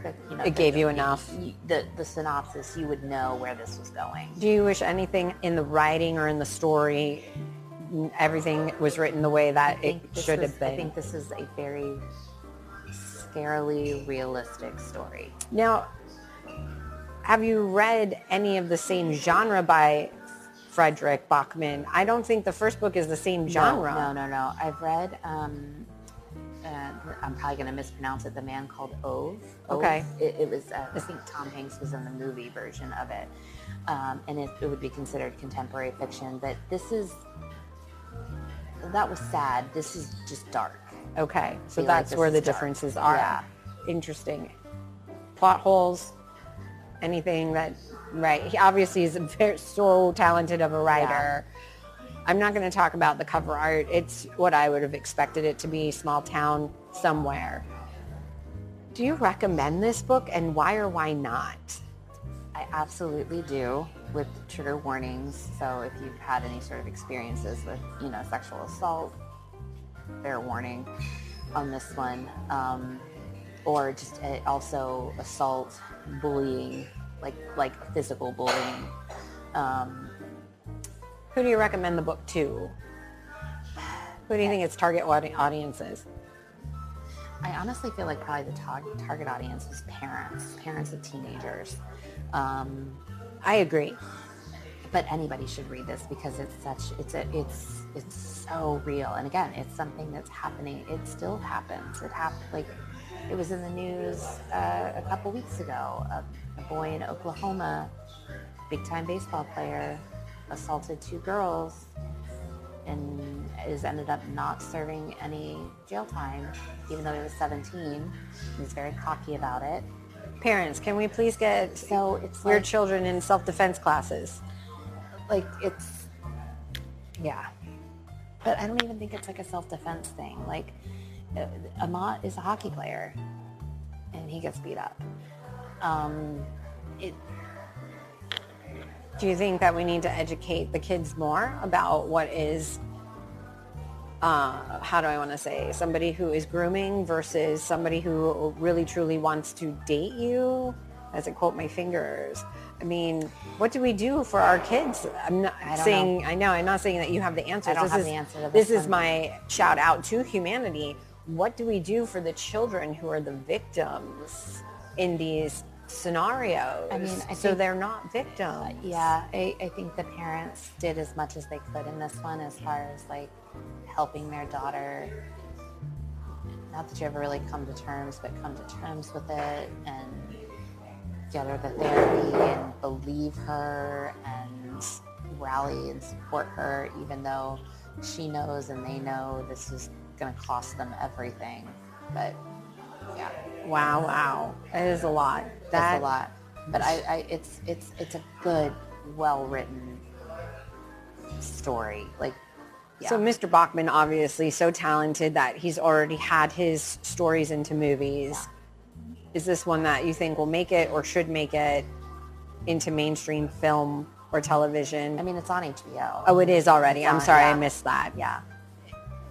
it gave you enough. The synopsis, you would know where this was going. Do you wish anything in the writing or in the story, everything was written the way that it should have been? I think this is a very scarily realistic story. Now, have you read any of the same genre by Fredrik Backman? I don't think the first book is the same genre. No. I've read, I'm probably going to mispronounce it, The Man Called Ove. Okay. It was, I think Tom Hanks was in the movie version of it. And it would be considered contemporary fiction. But that was sad. This is just dark. Okay. So that's where the differences are. Yeah. Interesting. Plot holes, anything that... Right. He obviously is so talented of a writer. Yeah. I'm not going to talk about the cover art. It's what I would have expected it to be, small town somewhere. Do you recommend this book, and why or why not? I absolutely do, with trigger warnings. So if you've had any sort of experiences with, sexual assault, fair warning on this one. Or just also assault, bullying, like physical bullying. Who do you recommend the book to? Who do you think its target audience is? I honestly feel like probably the target audience is parents of teenagers. I agree. But anybody should read this because it's so real. And again, it's something that's happening. It still happens. It was in the news a couple weeks ago. A boy in Oklahoma, big-time baseball player, assaulted 2 girls and ended up not serving any jail time, even though he was 17. He was very cocky about it. Parents, can we please get your children in self-defense classes? Yeah. But I don't even think it's like a self-defense thing. Amat is a hockey player, and he gets beat up. Do you think that we need to educate the kids more about what is, how do I want to say, somebody who is grooming versus somebody who really truly wants to date you? As I quote my fingers. I mean, what do we do for our kids? I'm not saying that you have the answers. I don't have the answer to this. This is my shout out to humanity. What do we do for the children who are the victims in these scenarios? I mean, so they're not victims. Yeah, I think the parents did as much as they could in this one as far as helping their daughter. Not that you ever really come to terms with it and get her the therapy and believe her and rally and support her, even though she knows and they know this is going to cost them everything. But yeah. Wow. That is a lot. That's a lot. But it's a good, well-written story. So Mr. Backman, obviously so talented that he's already had his stories into movies. Yeah. Is this one that you think will make it or should make it into mainstream film or television? I mean, it's on HBO. Oh, it is already. I'm sorry, I missed that. Yeah.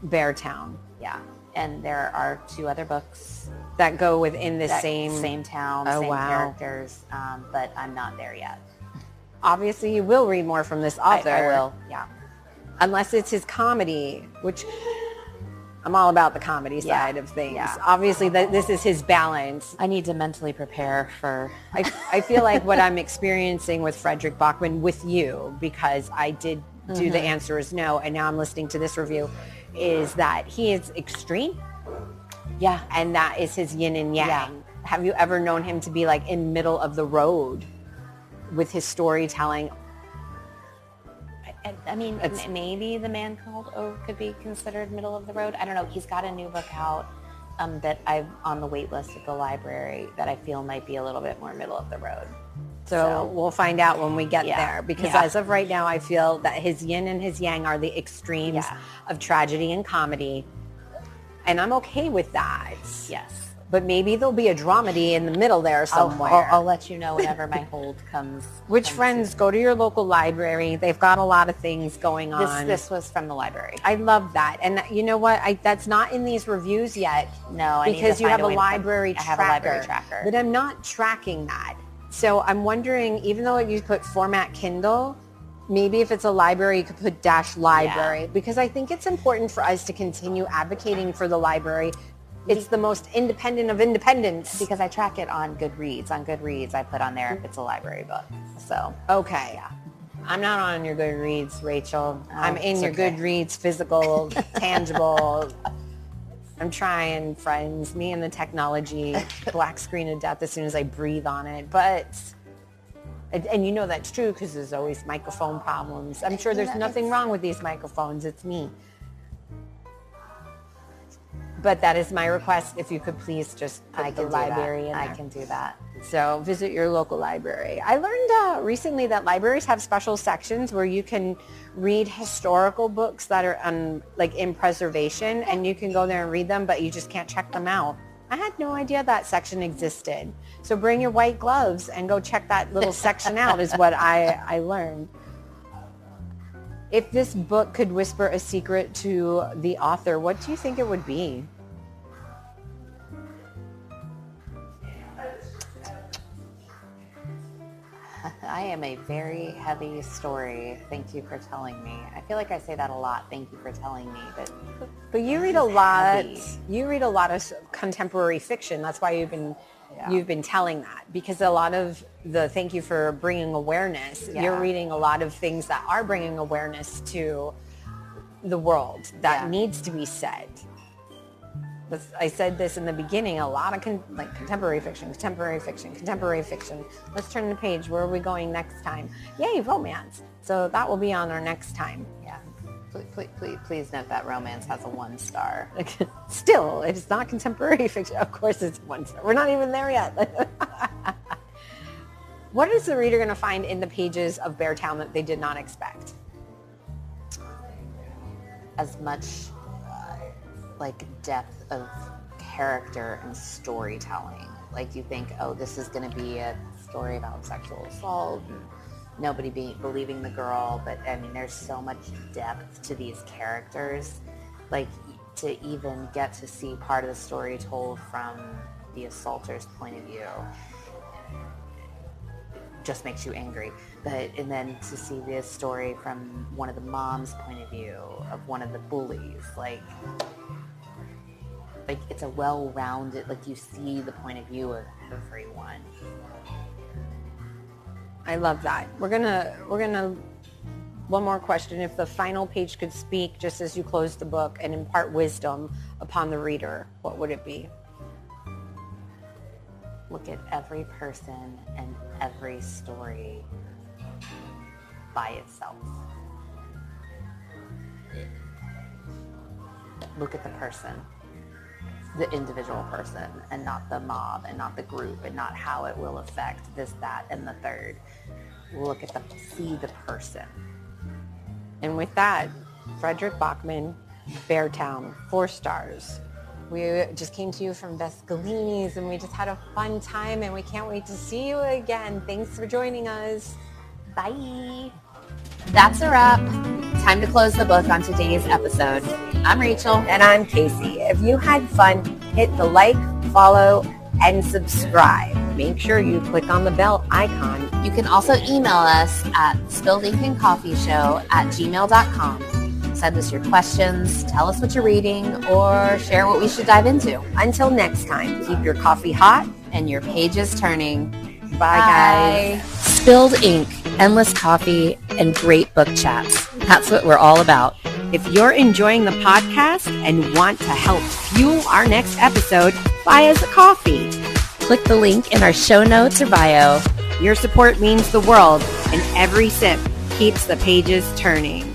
Beartown. Yeah. And there are 2 other books that go within the same town, same characters, but I'm not there yet. Obviously, you will read more from this author. I will, yeah. Unless it's his comedy, which I'm all about the comedy side of things. Yeah. Obviously, this is his balance. I need to mentally prepare for... I feel like what I'm experiencing with Fredrik Backman with you, because I did do the answer is no, and now I'm listening to this review, is that he is extreme. Yeah. And that is his yin and yang. Yeah. Have you ever known him to be in middle of the road with his storytelling? I mean, maybe The Man Called O could be considered middle of the road. I don't know. He's got a new book out that I'm on the wait list at the library that I feel might be a little bit more middle of the road. So we'll find out when we get there. Because as of right now, I feel that his yin and his yang are the extremes of tragedy and comedy. And I'm okay with that. Yes. But maybe there'll be a dramedy in the middle there somewhere. I'll let you know whenever my hold comes. Which friends, go to your local library. They've got a lot of things going on. This was from the library. I love that. And you know what? That's not in these reviews yet. No, because you have a library tracker. I have a library tracker. But I'm not tracking that. So I'm wondering, even though you put format Kindle, maybe if it's a library, you could put -library. Yeah. Because I think it's important for us to continue advocating for the library. It's the most independent of independents. Because I track it on Goodreads. On Goodreads, I put on there if it's a library book. So, okay. Yeah. I'm not on your Goodreads, Rachel. I'm in your Goodreads, physical, tangible. I'm trying, friends. Me and the technology, black screen of death as soon as I breathe on it. But, and you know that's true because there's always microphone problems. I'm sure there's nothing wrong with these microphones. It's me. But that is my request. If you could please just put the library in there. I can do that. So visit your local library. I learned recently that libraries have special sections where you can read historical books that are in preservation, and you can go there and read them, but you just can't check them out. I had no idea that section existed. So bring your white gloves and go check that little section out is what I learned. If this book could whisper a secret to the author, what do you think it would be? I am a very heavy story. Thank you for telling me. I feel like I say that a lot. Thank you for telling me. But you read a lot. You read a lot of contemporary fiction. That's why you've been telling that, because a lot of the thank you for bringing awareness. Yeah. You're reading a lot of things that are bringing awareness to the world that needs to be said. I said this in the beginning, a lot of contemporary fiction. Let's turn the page. Where are we going next time? Yay, romance. So that will be on our next time. Yeah. Please note that romance has a 1 star. Still, it's not contemporary fiction. Of course it's 1 star. We're not even there yet. What is the reader going to find in the pages of Beartown that they did not expect? As much depth of character and storytelling. Like you think, oh, this is going to be a story about sexual assault and nobody believing the girl, but I mean, there's so much depth to these characters. To even get to see part of the story told from the assaulter's point of view just makes you angry. And then to see this story from one of the mom's point of view of one of the bullies, it's a well-rounded, you see the point of view of everyone. I love that. We're gonna one more question. If the final page could speak just as you close the book and impart wisdom upon the reader, what would it be? Look at every person and every story by itself. Look at the person, the individual person, and not the mob, and not the group, and not how it will affect this, that, and the third. See the person. And with that, Fredrik Backman, Beartown, 4 stars. We just came to you from Vescalini's, and we just had a fun time, and we can't wait to see you again. Thanks for joining us. Bye. That's a wrap. Time to close the book on today's episode. I'm Rachel. And I'm Kasie. If you had fun, hit the like, follow, and subscribe. Make sure you click on the bell icon. You can also email us at spilledinkancofeeshow@gmail.com. Send us your questions, tell us what you're reading, or share what we should dive into. Until next time, keep your coffee hot and your pages turning. Bye, guys. Spilled ink, endless coffee, and great book chats. That's what we're all about. If you're enjoying the podcast and want to help fuel our next episode, buy us a coffee. Click the link in our show notes or bio. Your support means the world, and every sip keeps the pages turning.